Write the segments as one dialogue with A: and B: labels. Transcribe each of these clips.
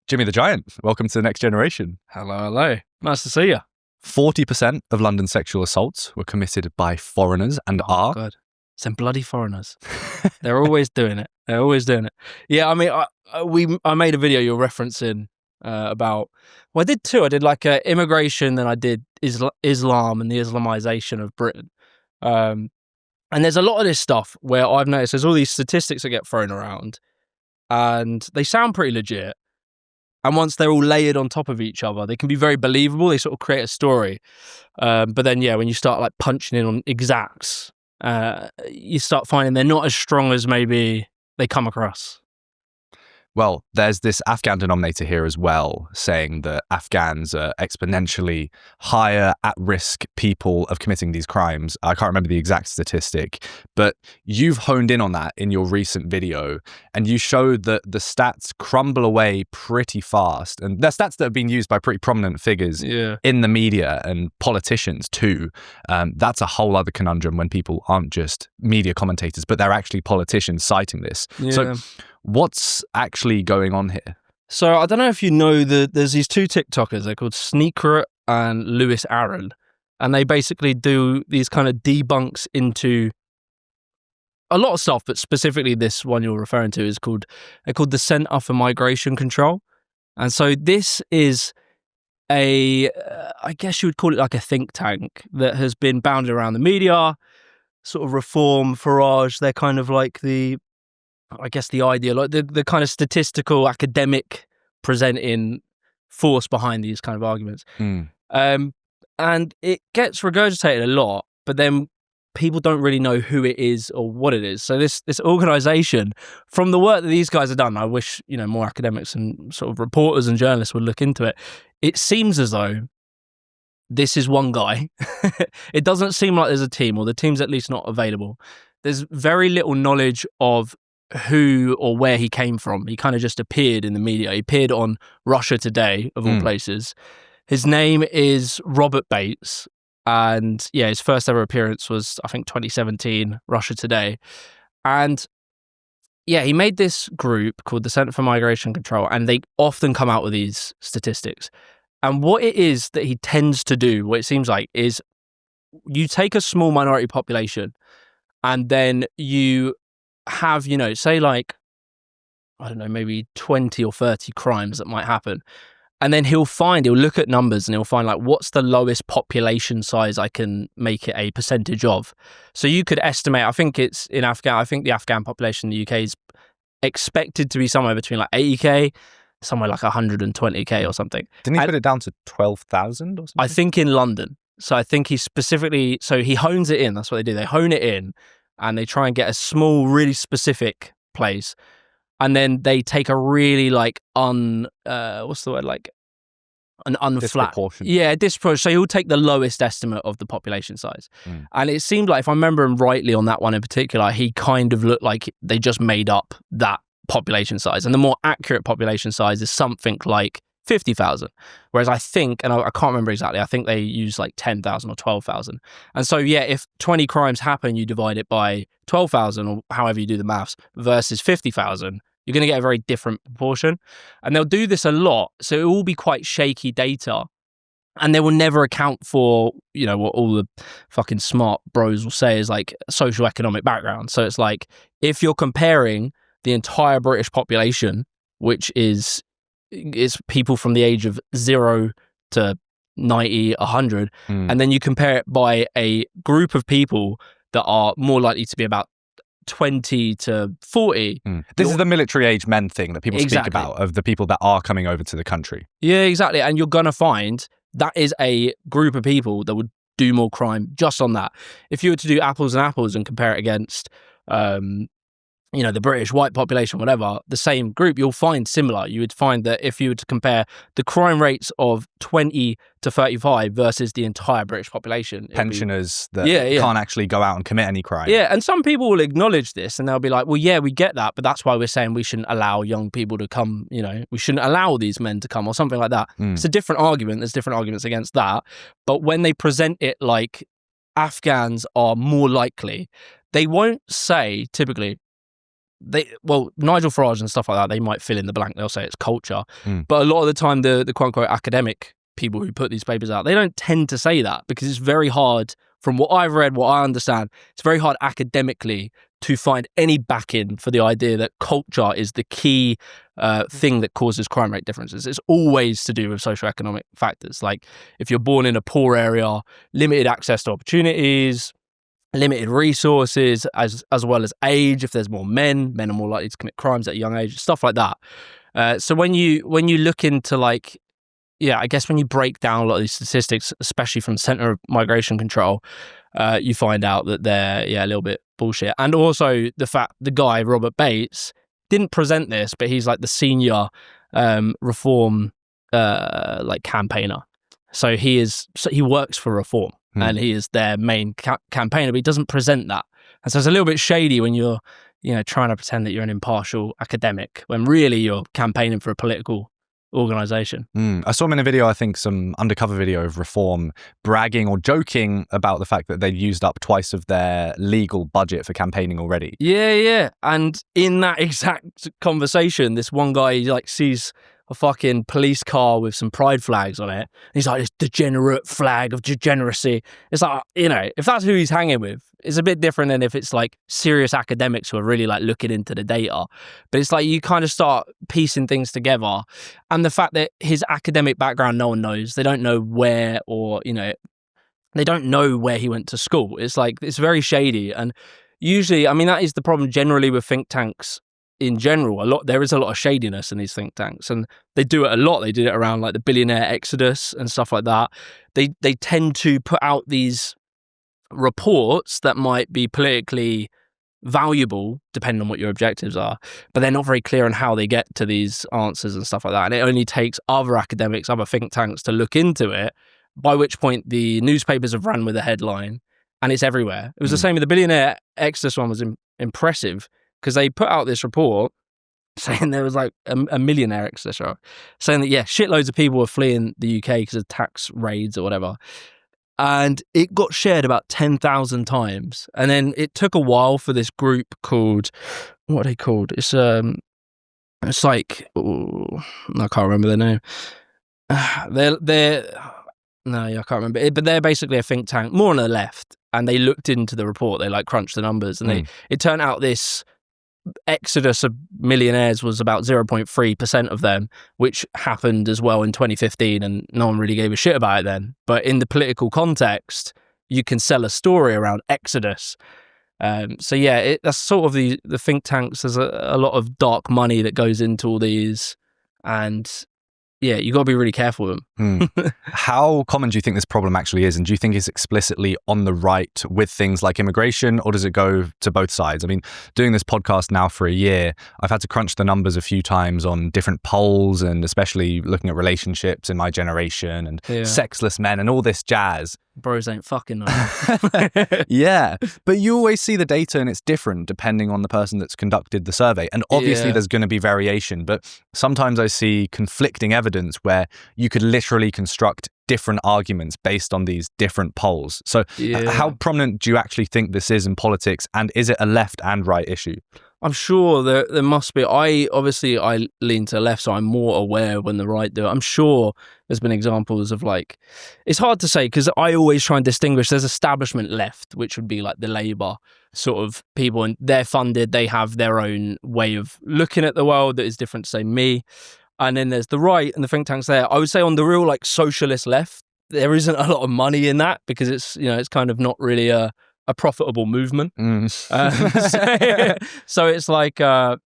A: Jimmy the Giant, welcome to the next generation.
B: Hello. Nice to see you.
A: 40% of London sexual assaults were committed by foreigners and are.
B: God. Some bloody foreigners. They're always doing it. Yeah, I mean, I made a video you're referencing about, well, I did two. I did like immigration, then I did Islam and the Islamization of Britain. And there's a lot of this stuff where I've noticed there's all these statistics that get thrown around and they sound pretty legit. And once they're all layered on top of each other, they can be very believable. They sort of create a story. But then, yeah, when you start like punching in on exacts, you start finding they're not as strong as maybe they come across.
A: Well, there's this Afghan denominator here as well, saying that Afghans are exponentially higher at-risk people of committing these crimes. I can't remember the exact statistic, but you've honed in on that in your recent video, and you showed that the stats crumble away pretty fast. And they're stats that have been used by pretty prominent figures in the media and politicians too. That's a whole other conundrum when people aren't just media commentators, but they're actually politicians citing this.
B: Yeah.
A: So what's actually going on here?
B: So I don't know if you know there's these two TikTokers. They're called Sneaker and Lewis Aaron, and they basically do these kind of debunks into a lot of stuff, but specifically this one you're referring to is they're called the Centre for Migration Control. And so this is I guess you would call it like a think tank that has been bounded around the media, sort of Reform, Farage. They're kind of like the idea, like the kind of statistical, academic presenting force behind these kind of arguments. And it gets regurgitated a lot, but then people don't really know who it is or what it is. So this organization, from the work that these guys have done, I wish, more academics and sort of reporters and journalists would look into it. It seems as though this is one guy. It doesn't seem like there's a team, or the team's at least not available. There's very little knowledge of who or where he came from. He kind of just appeared in the media. He appeared on Russia Today, of all places. His name is Robert Bates, and his first ever appearance was, I think, 2017, Russia Today. And he made this group called the Centre for Migration Control, and they often come out with these statistics. And what it is that he tends to do, what it seems like, is you take a small minority population and then you have, say like, I don't know, maybe 20 or 30 crimes that might happen. And then he'll look at numbers and he'll find like, what's the lowest population size I can make it a percentage of? So you could estimate, I think it's in Afghan, I think the Afghan population in the UK is expected to be somewhere between like 80k, somewhere like 120k or something.
A: Didn't he put it down to 12,000 or something?
B: I think in London. So I think he hones it in. That's what they do. They hone it in and they try and get a small, really specific place. And then they take a really like disproportionate. Yeah, disproportionate. So he'll take the lowest estimate of the population size. And it seemed like, if I remember him rightly on that one in particular, he kind of looked like they just made up that population size. And the more accurate population size is something like 50,000. Whereas I think, and I can't remember exactly, I think they use like 10,000 or 12,000. And so, if 20 crimes happen, you divide it by 12,000 or however you do the maths versus 50,000, you're going to get a very different proportion. And they'll do this a lot. So it will be quite shaky data. And they will never account for, what all the fucking smart bros will say is like social economic background. So it's like, if you're comparing the entire British population, which is people from the age of 0 to 90, 100, and then you compare it by a group of people that are more likely to be about 20 to 40.
A: This is the military age men thing that people speak about, of the people that are coming over to the country. Yeah,
B: exactly. And you're going to find that is a group of people that would do more crime just on that. If you were to do apples and apples and compare it against the British white population, whatever, the same group, you'll find similar. You would find that if you were to compare the crime rates of 20 to 35 versus the entire British population.
A: Pensioners that can't actually go out and commit any crime.
B: Yeah, and some people will acknowledge this and they'll be like, well, yeah, we get that, but that's why we're saying we shouldn't allow young people to come, we shouldn't allow these men to come or something like that. It's a different argument. There's different arguments against that. But when they present it like Afghans are more likely, they won't say typically, Nigel Farage and stuff like that, they might fill in the blank. They'll say it's culture.
A: Mm.
B: But a lot of the time, the quote-unquote academic people who put these papers out, they don't tend to say that because it's very hard, from what I've read, what I understand, it's very hard academically to find any backing for the idea that culture is the key thing that causes crime rate differences. It's always to do with socioeconomic factors. Like if you're born in a poor area, limited access to opportunities, limited resources, as well as age. If there's more men are more likely to commit crimes at a young age, stuff like that. So when you look into like, I guess when you break down a lot of these statistics, especially from Center of Migration Control, you find out that they're a little bit bullshit. And also the fact the guy Robert Bates didn't present this, but he's like the senior reform like campaigner. So he works for Reform. And he is their main campaigner, but he doesn't present that. And so it's a little bit shady when you're, trying to pretend that you're an impartial academic when really you're campaigning for a political organization.
A: I saw him in a video, I think some undercover video of Reform, bragging or joking about the fact that they'd used up twice of their legal budget for campaigning already.
B: Yeah. And in that exact conversation, this one guy like sees a fucking police car with some pride flags on it. And he's like, this degenerate flag of degeneracy. It's like, if that's who he's hanging with, it's a bit different than if it's like serious academics who are really like looking into the data. But it's like you kind of start piecing things together. And the fact that his academic background, no one knows. They don't know where they don't know where he went to school. It's like, it's very shady. And usually, that is the problem generally with think tanks in general. There is a lot of shadiness in these think tanks, and they do it a lot. They did it around like the billionaire exodus and stuff like that. They tend to put out these reports that might be politically valuable depending on what your objectives are, but they're not very clear on how they get to these answers and stuff like that. And it only takes other academics, other think tanks to look into it, by which point the newspapers have ran with the headline and it's everywhere. It was the same with the billionaire exodus one. Was impressive because they put out this report saying there was like a millionaire exodus, saying that, shitloads of people were fleeing the UK because of tax raids or whatever. And it got shared about 10,000 times. And then it took a while for this group called, what are they called? It's like, I can't remember their name. I can't remember. But they're basically a think tank, more on the left. And they looked into the report. They like crunched the numbers. And it turned out this exodus of millionaires was about 0.3% of them, which happened as well in 2015, and no one really gave a shit about it then. But in the political context, you can sell a story around exodus. That's sort of the think tanks. There's a lot of dark money that goes into all these, and you got to be really careful with them.
A: How common do you think this problem actually is? And do you think it's explicitly on the right with things like immigration, or does it go to both sides? Doing this podcast now for a year, I've had to crunch the numbers a few times on different polls, and especially looking at relationships in my generation and sexless men and all this jazz.
B: Bros ain't fucking.
A: Yeah, but you always see the data and it's different depending on the person that's conducted the survey. And obviously there's going to be variation, but sometimes I see conflicting evidence where you could literally construct different arguments based on these different polls. So how prominent do you actually think this is in politics, and is it a left and right issue?
B: I'm sure there must be. I lean to the left, so I'm more aware when the right do it. I'm sure there's been examples of like, it's hard to say because I always try and distinguish. There's establishment left, which would be like the Labour sort of people, and they're funded. They have their own way of looking at the world that is different to, say, me. And then there's the right and the think tanks there. I would say on the real like socialist left, there isn't a lot of money in that because it's kind of not really a profitable movement. So it's like, I'm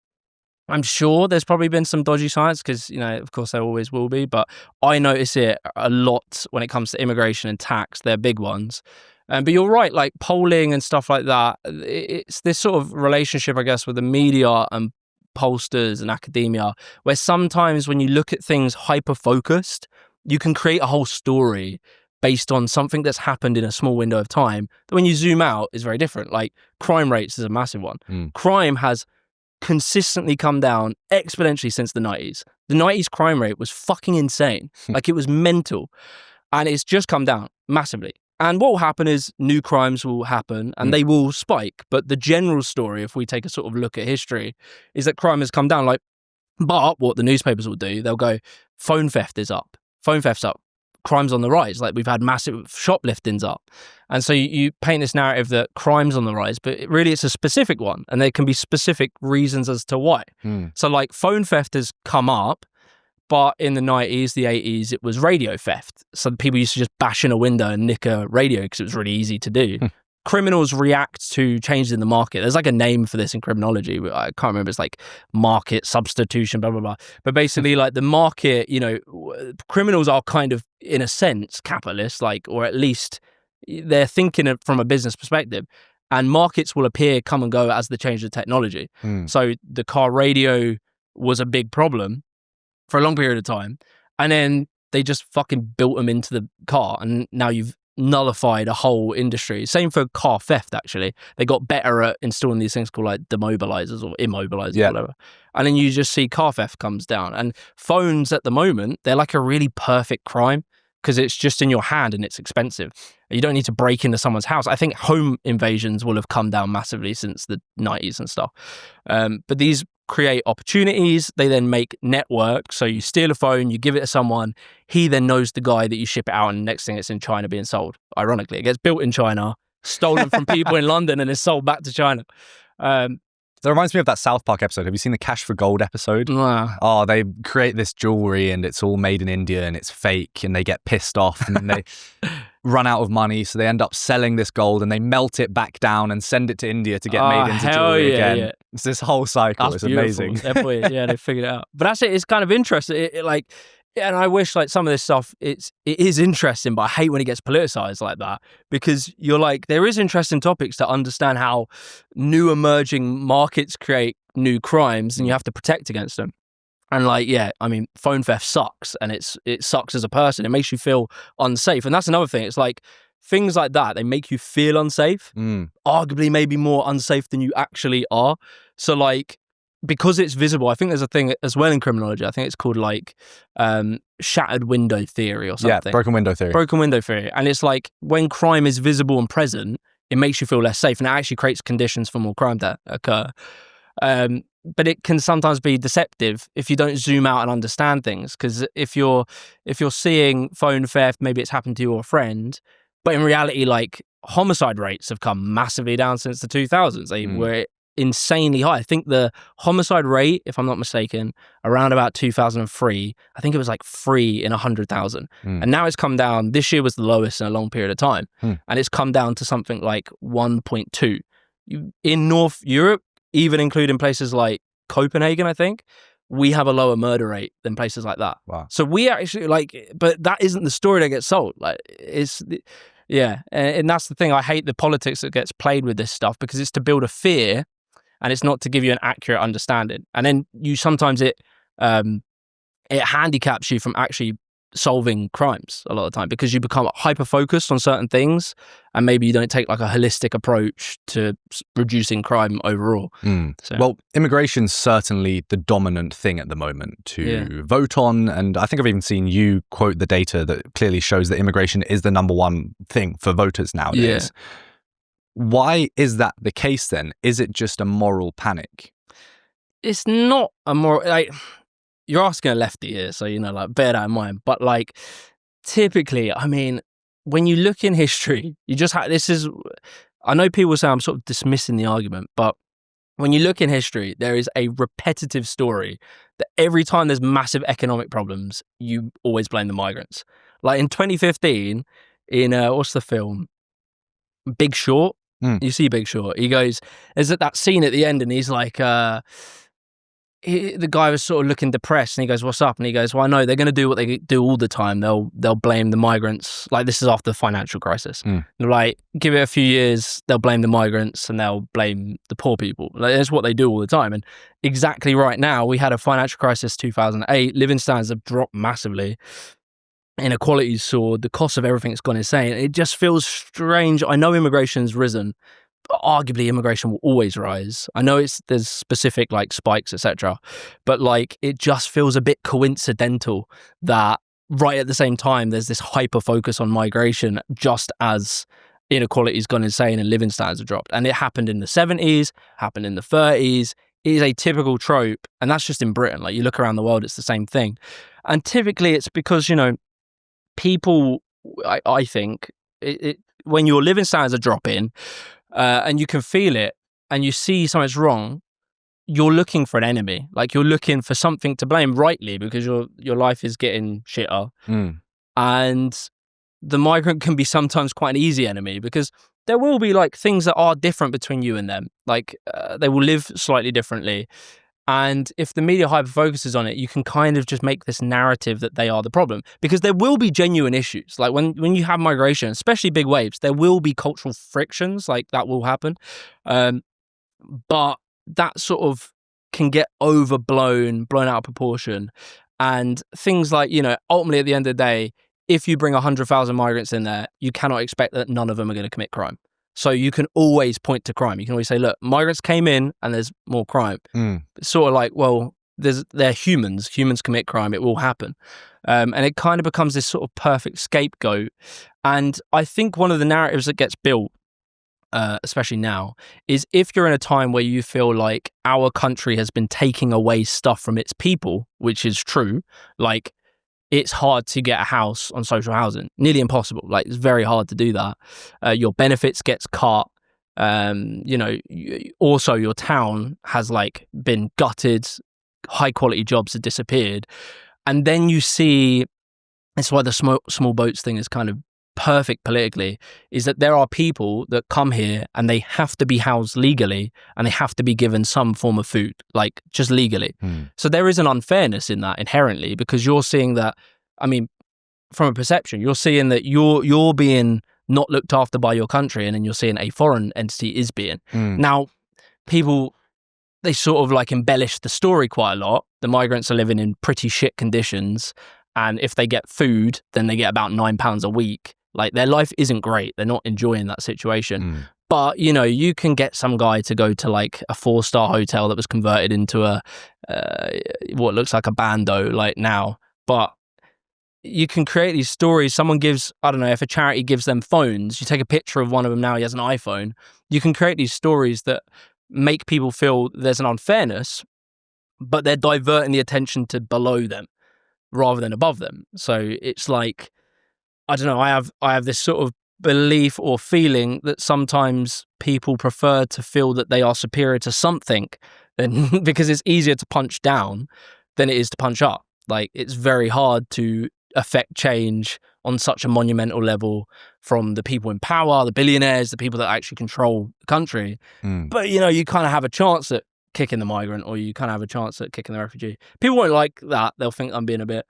B: sure there's probably been some dodgy science because, of course there always will be, but I notice it a lot when it comes to immigration and tax. They're big ones. But you're right, like polling and stuff like that. It's this sort of relationship, I guess, with the media and pollsters and academia, where sometimes when you look at things hyper-focused, you can create a whole story based on something that's happened in a small window of time that when you zoom out is very different. Like crime rates is a massive one. Crime has consistently come down exponentially since the 90s. The 90s crime rate was fucking insane. Like it was mental. And it's just come down massively. And what will happen is new crimes will happen and they will spike. But the general story, if we take a sort of look at history, is that crime has come down. But what the newspapers will do, they'll go, phone theft is up. Phone theft's up. Crime's on the rise. Like, we've had massive shopliftings up. And so you paint this narrative that crime's on the rise, but really it's a specific one. And there can be specific reasons as to why. So like phone theft has come up, but in the 90s, the 80s, it was radio theft. So people used to just bash in a window and nick a radio because it was really easy to do. Criminals react to changes in the market. There's like a name for this in criminology. I can't remember. It's like market substitution, blah, blah, blah. But basically, like the market, criminals are kind of, in a sense, capitalists, or at least they're thinking from a business perspective. And markets will appear, come and go as the change of technology. So the car radio was a big problem for a long period of time. And then they just fucking built them into the car. And now you've nullified a whole industry. Same for car theft, actually. They got better at installing these things called like demobilizers or immobilizers or whatever. And then you just see car theft comes down. And phones at the moment, they're like a really perfect crime because it's just in your hand and it's expensive. You don't need to break into someone's house. I think home invasions will have come down massively since the 90s and stuff. But these create opportunities. They then make networks. So you steal a phone, you give it to someone, he then knows the guy that you ship it out, and the next thing it's in China being sold. Ironically, it gets built in China, stolen from people in London, and is sold back to China.
A: That reminds me of that South Park episode. Have you seen the Cash for Gold episode?
B: Wow.
A: Oh, they create this jewelry and it's all made in India and it's fake, and they get pissed off and they run out of money, so they end up selling this gold and they melt it back down and send it to India to get made into jewelry again. Yeah. It's this whole cycle.
B: That's
A: it's
B: beautiful.
A: amazing.
B: Yeah, they figured it out. But that's it. It's kind of interesting. And I wish some of this stuff, it is interesting, but I hate when it gets politicized like that, because you're like, there is interesting topics to understand how new emerging markets create new crimes and you have to protect against them. And phone theft sucks, and it sucks as a person. It makes you feel unsafe. And that's another thing. It's like things like that, they make you feel unsafe, arguably maybe more unsafe than you actually are. So because it's visible, I think there's a thing as well in criminology. I think it's called shattered window theory or something.
A: Yeah, broken window theory.
B: Broken window theory. And it's like when crime is visible and present, it makes you feel less safe, and it actually creates conditions for more crime to occur. But it can sometimes be deceptive if you don't zoom out and understand things. Because if you're seeing phone theft, maybe it's happened to you or a friend, but in reality, homicide rates have come massively down since the 2000s. They were insanely high. I think the homicide rate, if I'm not mistaken, around about 2003, I think it was 3 in 100,000. And now it's come down. This year was the lowest in a long period of time. And it's come down to something like 1.2. In North Europe, even including places like Copenhagen, I think, we have a lower murder rate than places like that.
A: Wow.
B: So we actually but that isn't the story that gets sold. And that's the thing. I hate the politics that gets played with this stuff, because it's to build a fear and it's not to give you an accurate understanding. And then sometimes it handicaps you from actually solving crimes a lot of the time, because you become hyper focused on certain things and maybe you don't take a holistic approach to reducing crime overall. So.
A: Well, immigration's certainly the dominant thing at the moment to vote on, and I think I've even seen you quote the data that clearly shows that immigration is the number one thing for voters nowadays. Why is that the case then? Is it just a moral panic?
B: It's not a moral... You're asking a lefty here, so, bear that in mind. But, typically, when you look in history, you just have... I know people say I'm sort of dismissing the argument, but when you look in history, there is a repetitive story that every time there's massive economic problems, you always blame the migrants. In 2015, in, what's the film? Big Short? You see Big Short. He goes... There's that scene at the end, and he's like... the guy was sort of looking depressed, and he goes, "What's up?" And he goes, "Well, I know they're going to do what they do all the time. They'll blame the migrants. This is after the financial crisis. Give it a few years, they'll blame the migrants and they'll blame the poor people. That's what they do all the time." And exactly right now, we had a financial crisis, 2008. Living standards have dropped massively. Inequality's soared. The cost of everything's gone insane. It just feels strange. I know immigration's risen, but arguably immigration will always rise. I know there's specific spikes, etc. But it just feels a bit coincidental that right at the same time, there's this hyper focus on migration just as inequality's gone insane and living standards have dropped. And it happened in the 70s, happened in the 30s. It is a typical trope. And that's just in Britain. Like, you look around the world, it's the same thing. And typically it's because, people, I think, when your living standards are dropping and you can feel it and you see something's wrong, you're looking for an enemy. Like, you're looking for something to blame, rightly, because your life is getting shitter. And the migrant can be sometimes quite an easy enemy, because there will be like things that are different between you and them. Like, they will live slightly differently. And if the media hyper focuses on it, you can kind of just make this narrative that they are the problem, because there will be genuine issues. Like, when you have migration, especially big waves, there will be cultural frictions. Like, that will happen. But that sort of can get blown out of proportion. And things like, ultimately at the end of the day, if you bring 100,000 migrants in there, you cannot expect that none of them are going to commit crime. So you can always point to crime. You can always say, look, migrants came in and there's more crime. It's sort of like, well, they're humans. Humans commit crime. It will happen. And it kind of becomes this sort of perfect scapegoat. And I think one of the narratives that gets built, especially now, is if you're in a time where you feel like our country has been taking away stuff from its people, which is true, like, it's hard to get a house on social housing, nearly impossible. Like, it's very hard to do that. Your benefits gets cut. Also your town has like been gutted. High quality jobs have disappeared. And then you see, that's why the small boats thing is kind of perfect politically, is that there are people that come here and they have to be housed legally and they have to be given some form of food, like, just legally. So there is an unfairness in that inherently, because you're seeing that, I mean, from a perception, you're seeing that you're being not looked after by your country, and then you're seeing a foreign entity is being. Now, people, they sort of like embellish the story quite a lot. The migrants are living in pretty shit conditions, and if they get food, then they get about £9 a week. Like, their life isn't great. They're not enjoying that situation. But, you can get some guy to go to like a 4-star hotel that was converted into a what looks like a bando like now. But you can create these stories. Someone gives, I don't know, if a charity gives them phones, you take a picture of one of them now, he has an iPhone. You can create these stories that make people feel there's an unfairness, but they're diverting the attention to below them rather than above them. So it's like, I don't know, I have this sort of belief or feeling that sometimes people prefer to feel that they are superior to something than because it's easier to punch down than it is to punch up. Like, it's very hard to affect change on such a monumental level from the people in power, the billionaires, the people that actually control the country. But, you kind of have a chance at kicking the migrant, or you kind of have a chance at kicking the refugee. People won't like that. They'll think I'm being a bit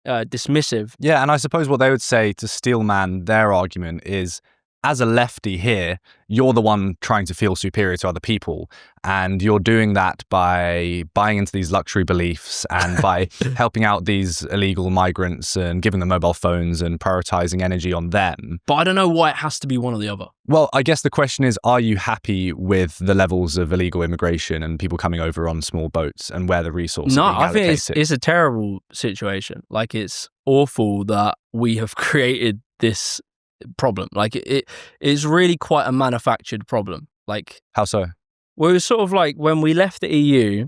B: dismissive.
A: Yeah, and I suppose what they would say to steelman their argument is, as a lefty here, you're the one trying to feel superior to other people, and you're doing that by buying into these luxury beliefs and by helping out these illegal migrants and giving them mobile phones and prioritizing energy on them.
B: But I don't know why it has to be one or the other.
A: Well, I guess the question is, are you happy with the levels of illegal immigration and people coming over on small boats and where the resources are being allocated?
B: I think it's a terrible situation. Like, it's awful that we have created this problem. Like, it is really quite a manufactured problem. Like,
A: how so?
B: Well, it was sort of like when we left the EU,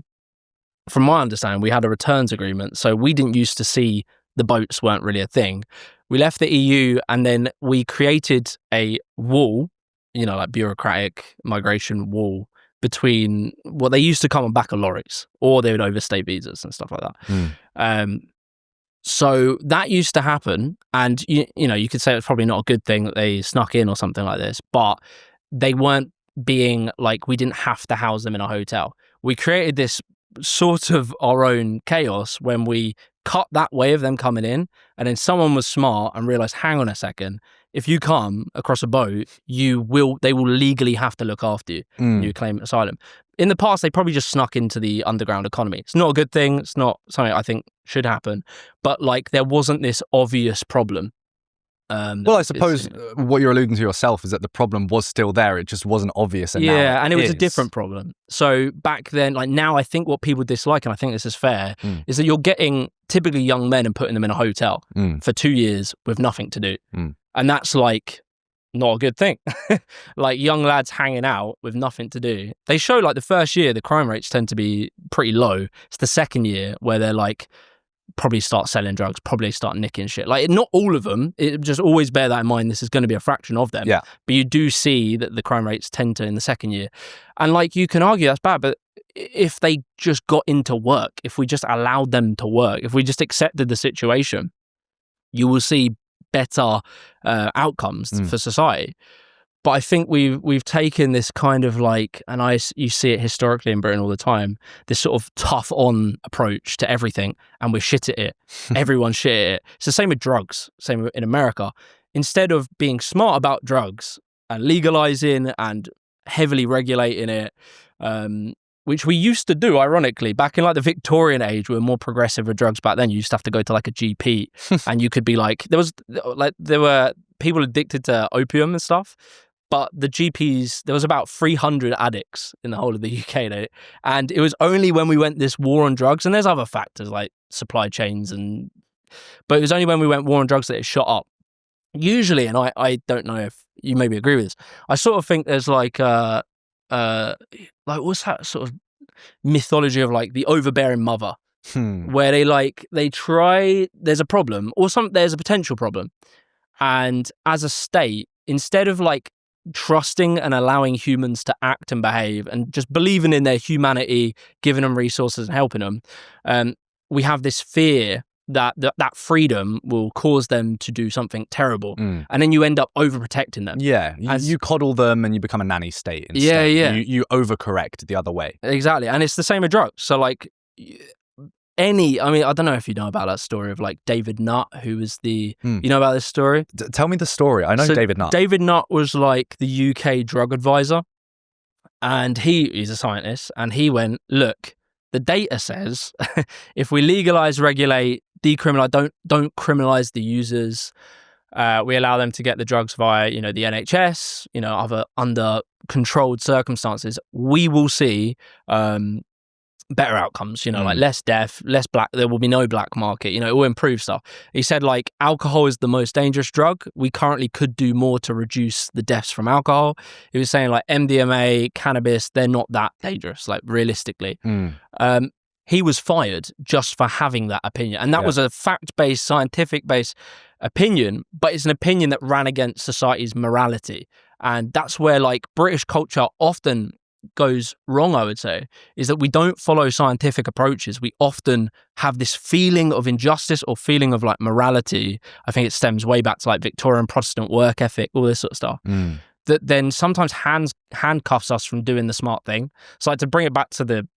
B: from my understanding, we had a returns agreement. So we didn't used to see the boats weren't really a thing. We left the EU and then we created a wall, like bureaucratic migration wall between what they used to come on back of lorries, or they would overstay visas and stuff like that. So that used to happen, and you could say it's probably not a good thing that they snuck in or something like this, but they weren't being like, we didn't have to house them in a hotel. We created this sort of our own chaos when we cut that way of them coming in, and then someone was smart and realized, hang on a second, if you come across a boat, they will legally have to look after you. You claim asylum. In the past, they probably just snuck into the underground economy. It's not a good thing. It's not something I think should happen. But like, there wasn't this obvious problem.
A: Well, I suppose what you're alluding to yourself is that the problem was still there. It just wasn't obvious. And
B: and it was a different problem. So back then, like now, I think what people dislike, and I think this is fair, is that you're getting typically young men and putting them in a hotel for 2 years with nothing to do. And that's like not a good thing. Like young lads hanging out with nothing to do. They show like the first year, the crime rates tend to be pretty low. It's the second year where they're like, probably start selling drugs, probably start nicking shit. Like not all of them. It just always bear that in mind. This is going to be a fraction of them.
A: Yeah.
B: But you do see that the crime rates tend to in the second year. And like you can argue that's bad, but if they just got into work, if we just allowed them to work, if we just accepted the situation, you will see better outcomes for society. But I think we've taken this kind of like, and you see it historically in Britain all the time, this sort of tough on approach to everything, and we're shit at it. Everyone's shit at it. It's the same with drugs, same in America. Instead of being smart about drugs and legalizing and heavily regulating it, which we used to do, ironically, back in like the Victorian age, we were more progressive with drugs back then. You used to have to go to like a GP and you could be like, there were people addicted to opium and stuff. But the GPs, there was about 300 addicts in the whole of the UK. And it was only when we went this war on drugs, and there's other factors like supply chains, but it was only when we went war on drugs that it shot up. Usually, and I don't know if you maybe agree with this, I sort of think there's like what's that sort of mythology of like the overbearing mother, where they try, there's a problem, or there's a potential problem. And as a state, instead of like trusting and allowing humans to act and behave and just believing in their humanity, giving them resources and helping them, we have this fear that freedom will cause them to do something terrible. And then you end up overprotecting them.
A: Yeah, you coddle them and you become a nanny state instead.
B: Yeah.
A: You overcorrect the other way.
B: Exactly. And it's the same with drugs. So like I don't know if you know about that story of like David Nutt, who was you know about this story?
A: Tell me the story. I know David Nutt.
B: David Nutt was like the UK drug advisor, and he's a scientist, and he went, look, the data says if we legalize, regulate, decriminalize, don't criminalize the users, we allow them to get the drugs via, the NHS, other under controlled circumstances, we will see better outcomes, like less death, less black, there will be no black market, it will improve stuff. He said like alcohol is the most dangerous drug. We currently could do more to reduce the deaths from alcohol. He was saying like MDMA, cannabis, they're not that dangerous, like realistically. He was fired just for having that opinion. And that was a fact-based, scientific-based opinion, but it's an opinion that ran against society's morality. And that's where like British culture often goes wrong, I would say, is that we don't follow scientific approaches. We often have this feeling of injustice or feeling of like morality. I think it stems way back to like Victorian Protestant work ethic, all this sort of stuff, that then sometimes handcuffs us from doing the smart thing. So like to bring it back to the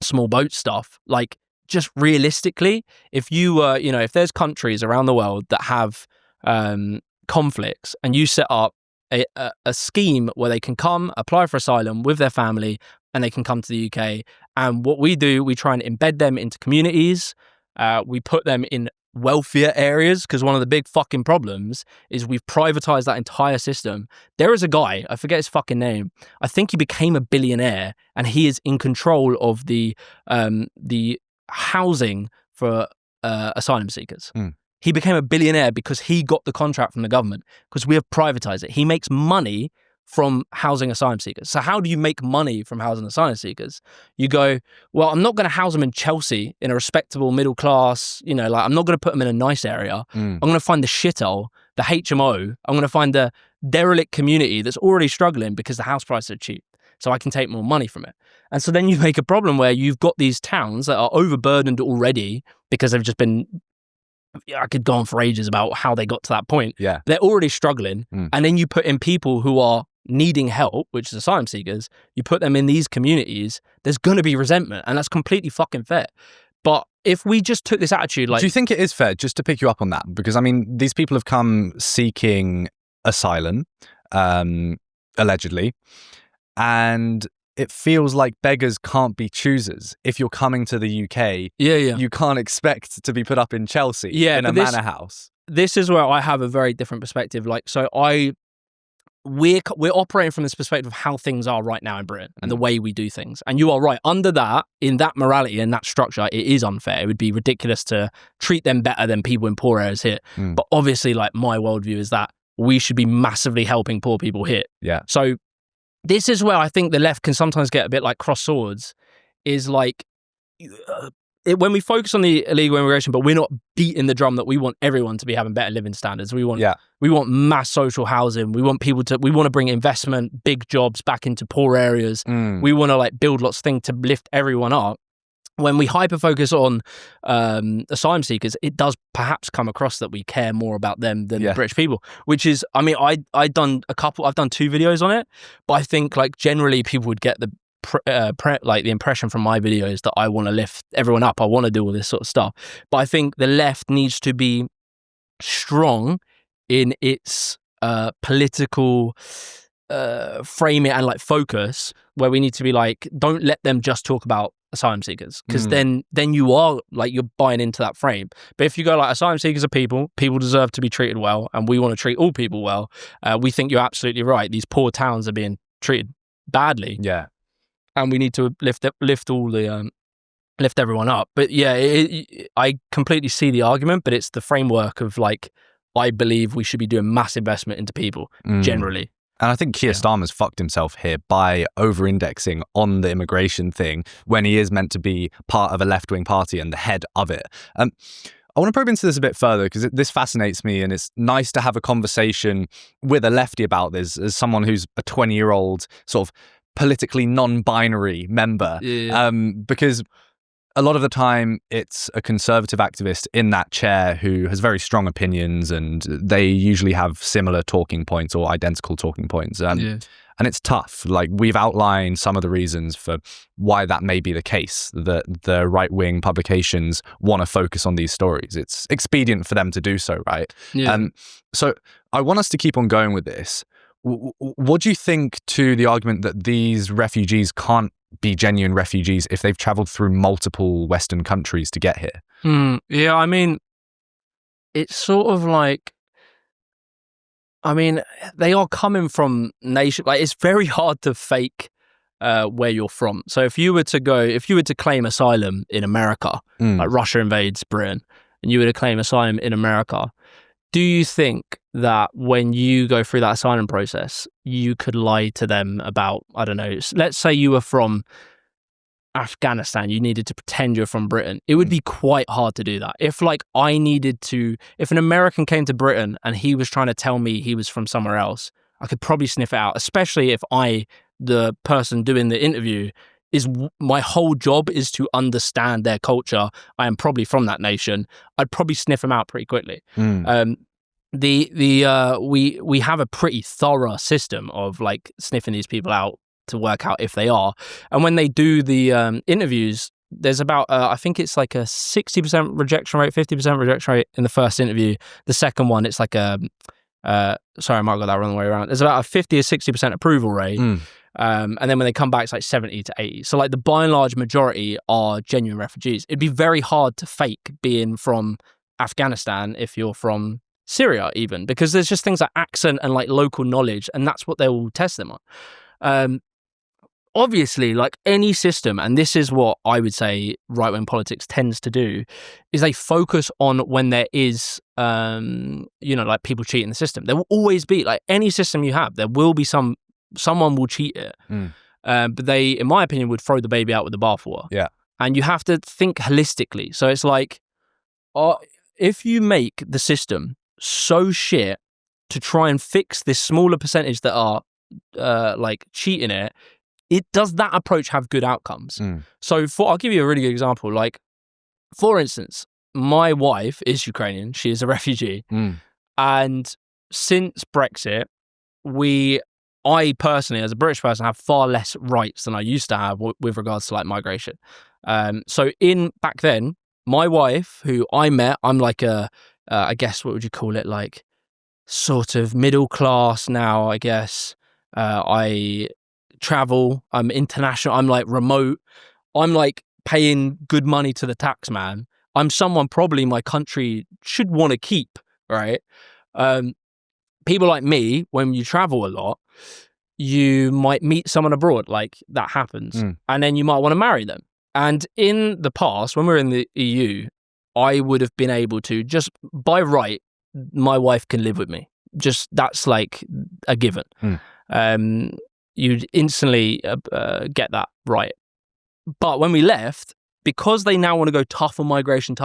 B: small boat stuff, like just realistically, if you were, if there's countries around the world that have conflicts and you set up a scheme where they can come, apply for asylum with their family, and they can come to the UK. And what we do, we try and embed them into communities. We put them in wealthier areas, because one of the big fucking problems is we've privatized that entire system. There is a guy, I forget his fucking name, I think he became a billionaire, and he is in control of the housing for asylum seekers. He became a billionaire because he got the contract from the government, because we have privatized it. He makes money from housing asylum seekers. So how do you make money from housing asylum seekers? You go, well, I'm not going to house them in Chelsea in a respectable middle class, I'm not going to put them in a nice area. I'm going to find the shithole, the HMO. I'm going to find the derelict community that's already struggling because the house prices are cheap, so I can take more money from it. And so then you make a problem where you've got these towns that are overburdened already because they've just been, I could go on for ages about how they got to that point.
A: Yeah.
B: They're already struggling. And then you put in people who are needing help, which is asylum seekers, you put them in these communities, there's going to be resentment, and that's completely fucking fair. But if we just took this attitude like...
A: Do you think it is fair, just to pick you up on that? Because, these people have come seeking asylum, allegedly, and it feels like beggars can't be choosers. If you're coming to the UK, you can't expect to be put up in Chelsea in a manor house.
B: this is where I have a very different perspective. Like, so we're operating from this perspective of how things are right now in Britain and the way we do things. And you are right. Under that, in that morality and that structure, it is unfair. It would be ridiculous to treat them better than people in poor areas here. But obviously, like, my worldview is that we should be massively helping poor people here.
A: Yeah.
B: So this is where I think the left can sometimes get a bit like cross swords, is like, when we focus on the illegal immigration, but we're not beating the drum that we want everyone to be having better living standards. We want mass social housing. We want we want to bring investment, big jobs back into poor areas. We want to like build lots of things to lift everyone up. When we hyper focus on asylum seekers, it does perhaps come across that we care more about them than the British people. Which is, I mean, I've done 2 videos on it, but I think like generally people would get the like the impression from my videos that I want to lift everyone up. I want to do all this sort of stuff. But I think the left needs to be strong in its political framing and like focus, where we need to be like, don't let them just talk about asylum seekers, because then you are like, you're buying into that frame. But if you go like, asylum seekers are people deserve to be treated well, and we want to treat all people well, we think you're absolutely right. These poor towns are being treated badly.
A: Yeah.
B: And we need to lift everyone up. But yeah, I completely see the argument, but it's the framework of like, I believe we should be doing mass investment into people generally.
A: And I think Keir Starmer's fucked himself here by over-indexing on the immigration thing when he is meant to be part of a left-wing party and the head of it. I want to probe into this a bit further, because this fascinates me, and it's nice to have a conversation with a lefty about this as someone who's a 20-year-old sort of politically non-binary member, because a lot of the time it's a conservative activist in that chair who has very strong opinions, and they usually have similar talking points or identical talking points. And it's tough. Like, we've outlined some of the reasons for why that may be the case, that the right-wing publications want to focus on these stories. It's expedient for them to do so, right? So I want us to keep on going with this. What do you think to the argument that these refugees can't be genuine refugees if they've traveled through multiple Western countries to get here?
B: Yeah, I mean, it's sort of like, I mean, they are coming from like, it's very hard to fake where you're from. So if you were to claim asylum in America, like Russia invades Britain, and you were to claim asylum in America, do you think that when you go through that asylum process, you could lie to them about, I don't know, let's say you were from Afghanistan, you needed to pretend you're from Britain. It would be quite hard to do that. If if an American came to Britain and he was trying to tell me he was from somewhere else, I could probably sniff it out, especially if the person doing the interview, my whole job is to understand their culture. I am probably from that nation. I'd probably sniff them out pretty quickly. We have a pretty thorough system of like sniffing these people out to work out if they are. And when they do the interviews, there's about I think it's like a 60% rejection rate, 50% rejection rate in the first interview. The second one, it's like sorry, I might have got that wrong way around. There's about a 50 or 60% approval rate. And then when they come back, it's like 70 to 80. So like the by and large majority are genuine refugees. It'd be very hard to fake being from Afghanistan if you're from Syria even, because there's just things like accent and like local knowledge, and that's what they will test them on. Obviously, like any system, and this is what I would say right-wing politics tends to do, is they focus on when there is, like people cheating the system. There will always be, like any system you have, there will be someone will cheat it. But they, in my opinion, would throw the baby out with the bathwater.
A: Yeah. And
B: you have to think holistically. So it's like, if you make the system so shit to try and fix this smaller percentage that are like cheating it does that approach have good outcomes? So I'll give you a really good example. Like, for instance, my wife is Ukrainian. She is a refugee. And since Brexit, I personally, as a British person, have far less rights than I used to have with regards to like migration. So back then, my wife, who I met, I'm like I guess, what would you call it? Like sort of middle class now, I guess. I travel, I'm international, I'm like remote, I'm like paying good money to the tax man. I'm someone probably my country should want to keep right? People like me, when you travel a lot, you might meet someone abroad, like that happens, and then you might want to marry them. And in the past, when we were in the EU, I would have been able to just by right, my wife can live with me. Just that's like a given. You'd instantly get that right. But when we left, because they now want to go tough on migration,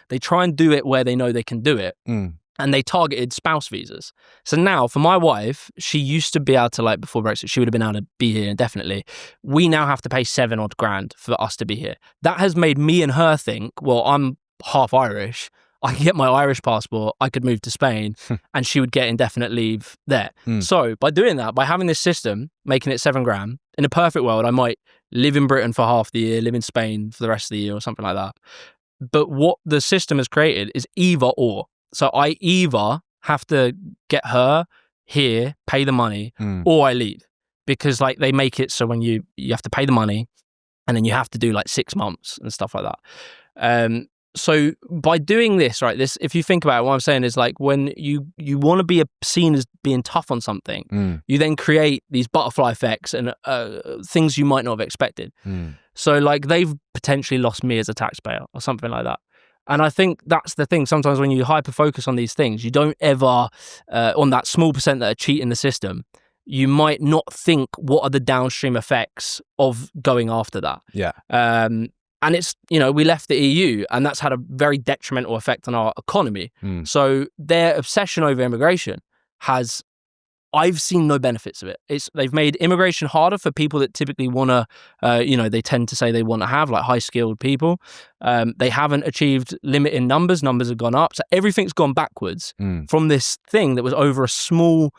B: they try and do it where they know they can do it. And they targeted spouse visas. So now for my wife, she used to be able to, like before Brexit, she would have been able to be here indefinitely. We now have to pay $7,000 for us to be here. That has made me and her think, well, I'm half Irish. I can get my Irish passport. I could move to Spain and she would get indefinite leave there. So by doing that, by having this system, making it $7,000, in a perfect world, I might live in Britain for half the year, live in Spain for the rest of the year or something like that. But what the system has created is either or. So I either have to get her here, pay the money, or I leave. Because like they make it so when you have to pay the money and then you have to do like 6 months and stuff like that. So by doing this, right, this, if you think about it, what I'm saying is like when you want to be seen as being tough on something, you then create these butterfly effects and things you might not have expected. So like they've potentially lost me as a taxpayer or something like that. And I think that's the thing. Sometimes when you hyper-focus on these things, you don't ever, on that small percent that are cheating the system, you might not think what are the downstream effects of going after that.
A: Yeah.
B: And it's, we left the EU and that's had a very detrimental effect on our economy. So their obsession over immigration I've seen no benefits of it. They've made immigration harder for people that typically want to, they tend to say they want to have like high-skilled people. They haven't achieved limit in numbers. Numbers have gone up. So everything's gone backwards from this thing that was over a small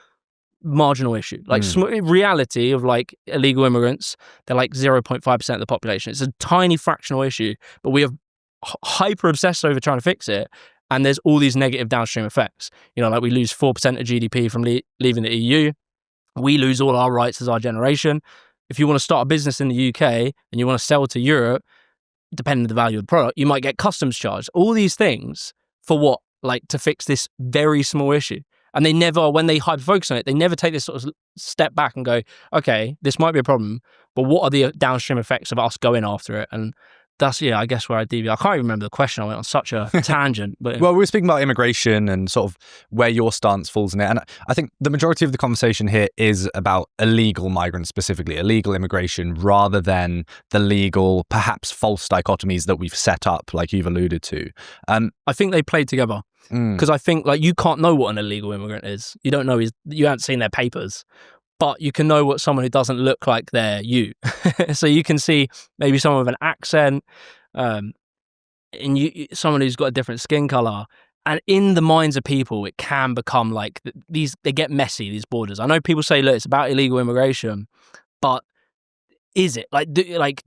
B: marginal issue. Like reality of like illegal immigrants, they're like 0.5% of the population. It's a tiny fractional issue, but we have hyper-obsessed over trying to fix it. And there's all these negative downstream effects. Like we lose 4% of GDP from leaving the EU. We lose all our rights as our generation. If you want to start a business in the UK and you want to sell to Europe, depending on the value of the product, you might get customs charged. All these things for what? Like to fix this very small issue. And they never, when they hyper-focus on it, they never take this sort of step back and go, okay, this might be a problem, but what are the downstream effects of us going after it? And that's, I guess where I deviate. I can't even remember the question. I went on such a tangent. But
A: well, we were speaking about immigration and sort of where your stance falls in it. And I think the majority of the conversation here is about illegal migrants, specifically illegal immigration, rather than the legal, perhaps false dichotomies that we've set up, like you've alluded to.
B: I think they played together. Because I think like you can't know what an illegal immigrant is. You don't know, you haven't seen their papers. But you can know what someone who doesn't look like they're you. So you can see maybe someone with an accent, and someone who's got a different skin color. And in the minds of people, it can become like they get messy, these borders. I know people say, look, it's about illegal immigration, but is it?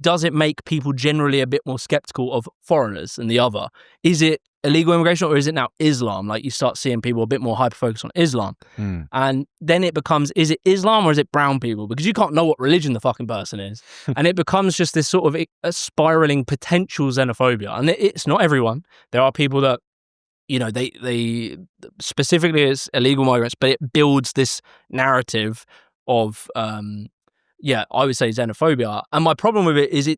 B: Does it make people generally a bit more skeptical of foreigners than the other? Is it illegal immigration or is it now Islam? Like you start seeing people a bit more hyper-focused on Islam. And then it becomes, is it Islam or is it brown people? Because you can't know what religion the fucking person is. And it becomes just this sort of a spiraling potential xenophobia. And it's not everyone. There are people that, they specifically as illegal migrants, but it builds this narrative of, I would say xenophobia. And my problem with it is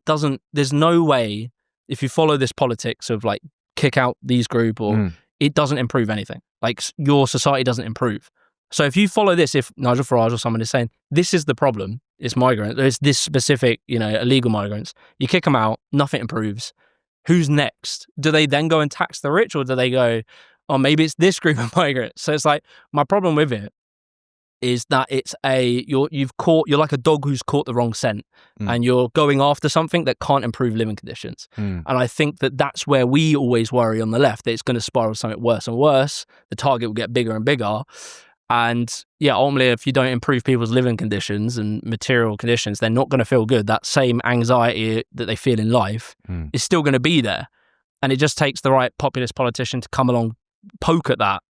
B: there's no way, if you follow this politics of like kick out these group or it doesn't improve anything. Like your society doesn't improve. So if you follow this, if Nigel Farage or someone is saying, this is the problem, it's migrants, it's this specific, illegal migrants, you kick them out, nothing improves. Who's next? Do they then go and tax the rich or do they go, oh, maybe it's this group of migrants? So it's like, my problem with it is that it's you're like a dog who's caught the wrong scent and you're going after something that can't improve living conditions. And I think that that's where we always worry on the left, that it's going to spiral something worse and worse. The target will get bigger and bigger. And ultimately, if you don't improve people's living conditions and material conditions, they're not going to feel good. That same anxiety that they feel in life is still going to be there. And it just takes the right populist politician to come along, poke at that,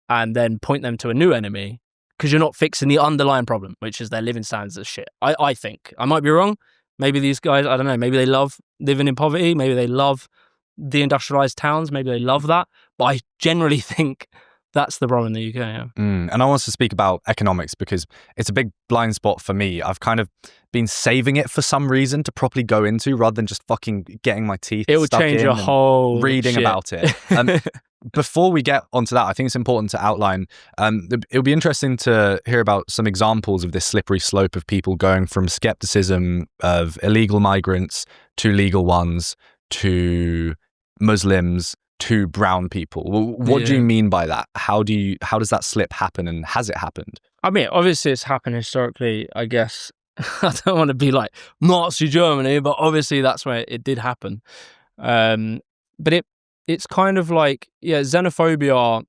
B: and then point them to a new enemy. Because you're not fixing the underlying problem, which is their living standards as shit. I think. I might be wrong. Maybe these guys, I don't know, maybe they love living in poverty. Maybe they love deindustrialized towns. Maybe they love that. But I generally think that's the problem in the UK. Yeah.
A: And I want to speak about economics because it's a big blind spot for me. I've kind of been saving it for some reason to properly go into rather than just fucking getting my teeth
B: It will
A: stuck
B: change
A: in
B: your
A: and
B: whole
A: reading
B: shit.
A: about it. Before we get onto that, I think it's important to outline, it'll be interesting to hear about some examples of this slippery slope of people going from skepticism of illegal migrants to legal ones to Muslims to brown people. What do you mean by that? How does that slip happen, and has it happened?
B: I mean, obviously it's happened historically, I guess. I don't want to be like Nazi Germany, but obviously that's where it did happen. But it's kind of like, xenophobia.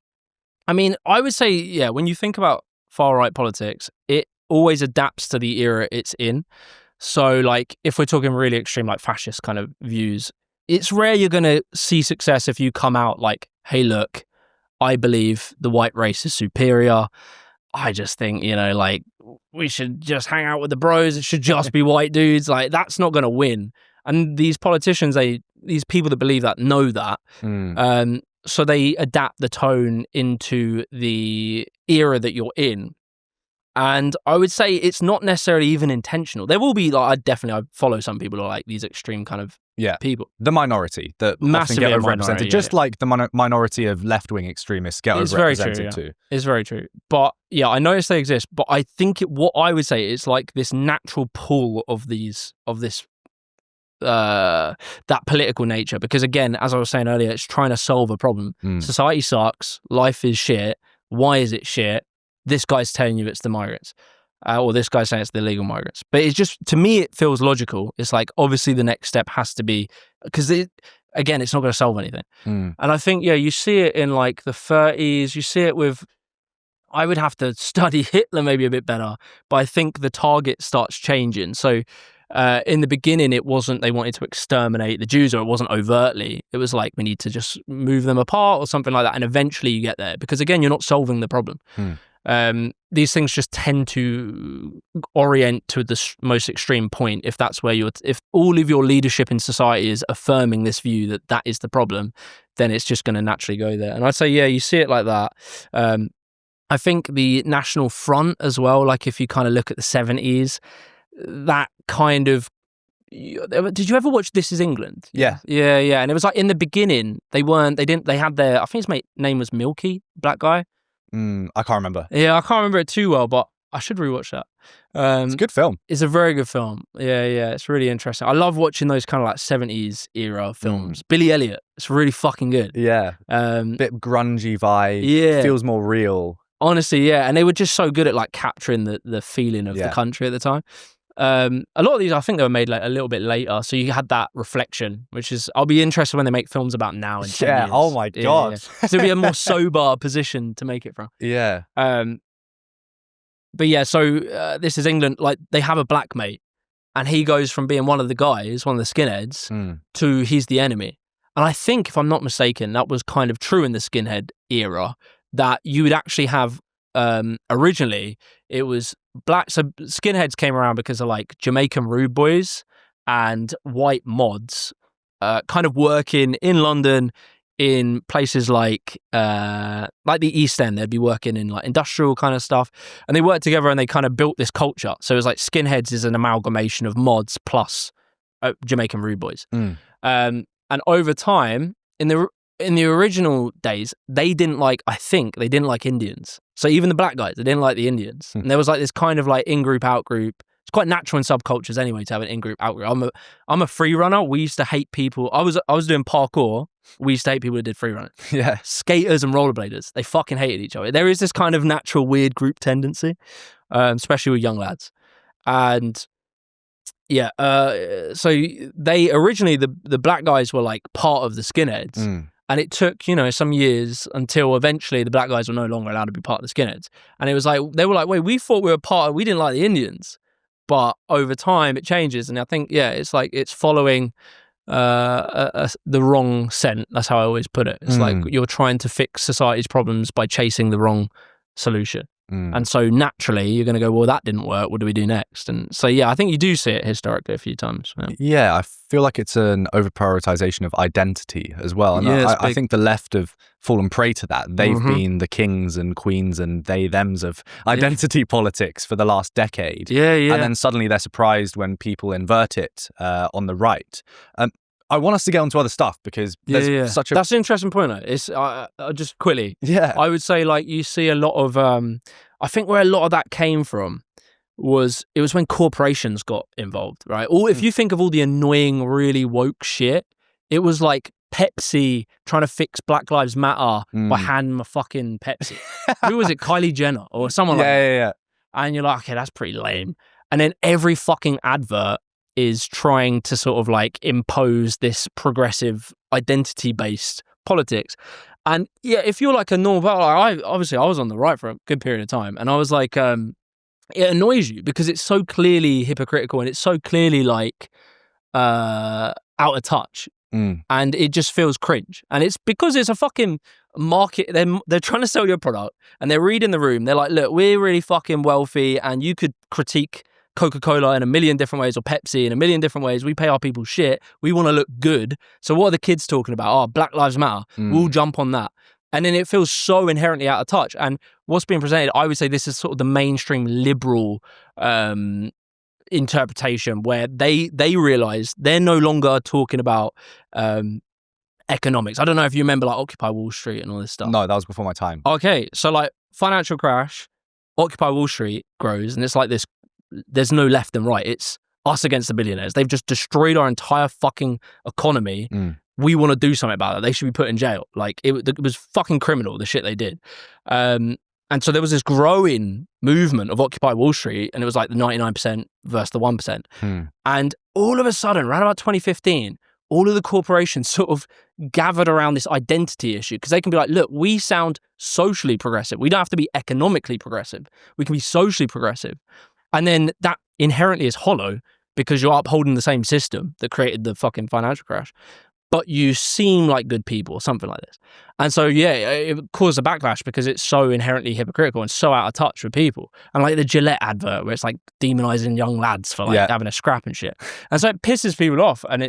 B: I mean, I would say, when you think about far-right politics, it always adapts to the era it's in. So, like, if we're talking really extreme, like fascist kind of views, it's rare you're going to see success if you come out like, hey, look, I believe the white race is superior. I just think, like, we should just hang out with the bros. It should just be white dudes. Like, that's not going to win. And these politicians, these people that believe that know that. So they adapt the tone into the era that you're in. And I would say it's not necessarily even intentional. There will be, like, I follow some people who are like these extreme kind of people.
A: The minority that
B: Massively
A: often get overrepresented, just like the minority of left-wing extremists get overrepresented too.
B: It's very true. But I notice they exist. But I think what I would say is like this natural pull of this that political nature, because again, as I was saying earlier, it's trying to solve a problem. Society sucks, life is shit. Why is it shit? This guy's telling you it's the migrants, or this guy's saying it's the illegal migrants. But it's just, to me, it feels logical. It's like, obviously the next step has to be, because again, it's not going to solve anything. And I think, you see it in like the 30s, you see it with, I would have to study Hitler maybe a bit better, but I think the target starts changing. So in the beginning, it wasn't they wanted to exterminate the Jews, or it wasn't overtly. It was like, we need to just move them apart or something like that. And eventually you get there, because again, you're not solving the problem. These things just tend to orient to the most extreme point. If that's where if all of your leadership in society is affirming this view that is the problem, then it's just going to naturally go there. And I'd say, you see it like that. I think the National Front as well, like if you kind of look at the 70s, that kind of, did you ever watch This Is England?
A: Yeah.
B: And it was like in the beginning, they had their, I think his name was Milky, black guy.
A: I can't remember.
B: Yeah, I can't remember it too well, but I should rewatch that.
A: It's a good film.
B: It's a very good film. Yeah, it's really interesting. I love watching those kind of like 70s era films. Billy Elliot, it's really fucking good.
A: Yeah. Bit grungy vibe. Yeah. Feels more real.
B: Honestly, yeah. And they were just so good at like capturing the feeling of the country at the time. A lot of these, I think they were made like a little bit later. So you had that reflection, which is, I'll be interested when they make films about now in 10 years.
A: Oh my God.
B: So it'll be a more sober position to make it from.
A: Yeah.
B: But so This Is England, like they have a black mate, and he goes from being one of the guys, one of the skinheads, to he's the enemy. And I think, if I'm not mistaken, that was kind of true in the skinhead era, that you would actually have, originally, it was black. So skinheads came around because of like Jamaican rude boys and white mods kind of working in London in places like the East End. They'd be working in like industrial kind of stuff, and they worked together and they kind of built this culture. So it was like skinheads is an amalgamation of mods plus Jamaican rude boys. And over time, in the original days, they didn't like Indians. So even the black guys, they didn't like the Indians. And there was like this kind of like in-group, out-group. It's quite natural in subcultures anyway to have an in-group, out-group. I'm a free runner. We used to hate people. I was doing parkour. We used to hate people who did free running. Yeah. Skaters and rollerbladers, they fucking hated each other. There is this kind of natural weird group tendency, especially with young lads. And so they originally, the black guys were like part of the skinheads. And it took, some years until eventually the black guys were no longer allowed to be part of the skinheads. And it was like, they were like, wait, we thought we didn't like the Indians. But over time it changes. And I think, it's like, it's following the wrong scent. That's how I always put it. It's like you're trying to fix society's problems by chasing the wrong solution. And so naturally, you're going to go, well, that didn't work. What do we do next? And so, yeah, I think you do see it historically a few times.
A: Yeah, I feel like it's an over-prioritization of identity as well. And I think the left have fallen prey to that. They've been the kings and queens and they-thems of identity politics for the last decade.
B: Yeah.
A: And then suddenly they're surprised when people invert it on the right. I want us to get onto other stuff because there's such a...
B: That's an interesting point, though. It's just quickly.
A: Yeah.
B: I would say, like, you see a lot of... I think where a lot of that came from was when corporations got involved, right? Or if you think of all the annoying, really woke shit, it was like Pepsi trying to fix Black Lives Matter by handing them a fucking Pepsi. Who was it? Kylie Jenner or someone like that. Yeah. And you're like, okay, that's pretty lame. And then every fucking advert is trying to sort of like impose this progressive identity-based politics. And yeah, if you're like a normal, I was on the right for a good period of time, and I was like, it annoys you because it's so clearly hypocritical and it's so clearly like out of touch, and it just feels cringe. And it's because it's a fucking market. They're trying to sell your product, and they're reading the room. They're like, look, we're really fucking wealthy, and you could critique Coca-Cola in a million different ways or Pepsi in a million different ways. We pay our people shit. We want to look good. So what are the kids talking about? Oh, Black Lives Matter. We'll jump on that. And then it feels so inherently out of touch. And what's being presented, I would say this is sort of the mainstream liberal interpretation where they realize they're no longer talking about economics. I don't know if you remember like Occupy Wall Street and all this stuff.
A: No, that was before my time.
B: Okay. So like financial crash, Occupy Wall Street grows, and it's like this, there's no left and right. It's us against the billionaires. They've just destroyed our entire fucking economy. We want to do something about it. They should be put in jail. Like it was fucking criminal, the shit they did. And so there was this growing movement of Occupy Wall Street, and it was like the 99% versus the 1%. And all of a sudden, around about 2015, all of the corporations sort of gathered around this identity issue because they can be like, look, we sound socially progressive. We don't have to be economically progressive. We can be socially progressive. And then that inherently is hollow because you're upholding the same system that created the fucking financial crash, but you seem like good people or something like this. And so, yeah, it caused a backlash because it's so inherently hypocritical and so out of touch with people. And like the Gillette advert where it's like demonizing young lads for like having a scrap and shit. And so it pisses people off, and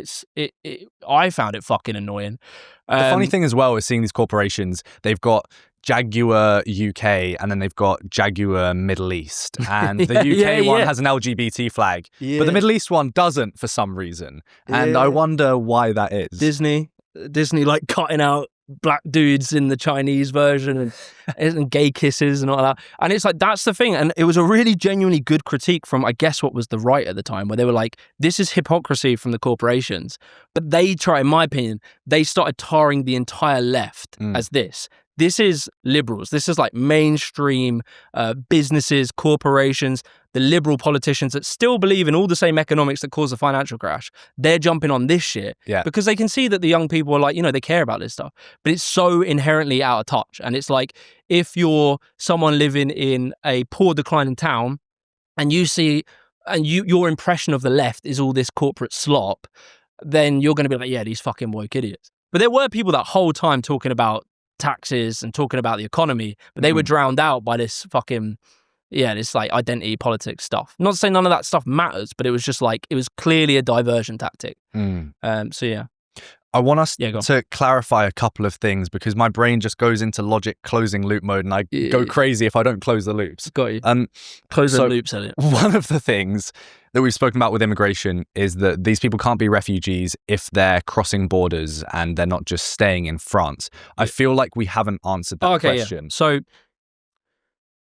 B: I found it fucking annoying.
A: The funny thing as well is seeing these corporations, they've got Jaguar UK and then they've got Jaguar Middle East, and the UK one has an LGBT flag, but the Middle East one doesn't for some reason, and I wonder why that is.
B: Disney like cutting out black dudes in the Chinese version and gay kisses and all that, and it's like that's the thing. And it was a really genuinely good critique from I guess what was the right at the time, where they were like, this is hypocrisy from the corporations, but they try, in my opinion, they started tarring the entire left as this. This is liberals. This is like mainstream businesses, corporations, the liberal politicians that still believe in all the same economics that caused the financial crash. They're jumping on this shit because they can see that the young people are like, they care about this stuff. But it's so inherently out of touch. And it's like if you're someone living in a poor, declining town and you see, and your impression of the left is all this corporate slop, then you're going to be like, yeah, these fucking woke idiots. But there were people that whole time talking about taxes and talking about the economy, but they were drowned out by this fucking this like identity politics stuff. Not to say none of that stuff matters, but it was just like it was clearly a diversion tactic. So yeah,
A: I want us to clarify a couple of things because my brain just goes into logic closing loop mode, and I go crazy if I don't close the loops.
B: Got you. Close the loops, Elliot.
A: One of the things that we've spoken about with immigration is that these people can't be refugees if they're crossing borders and they're not just staying in France. I feel like we haven't answered that question.
B: So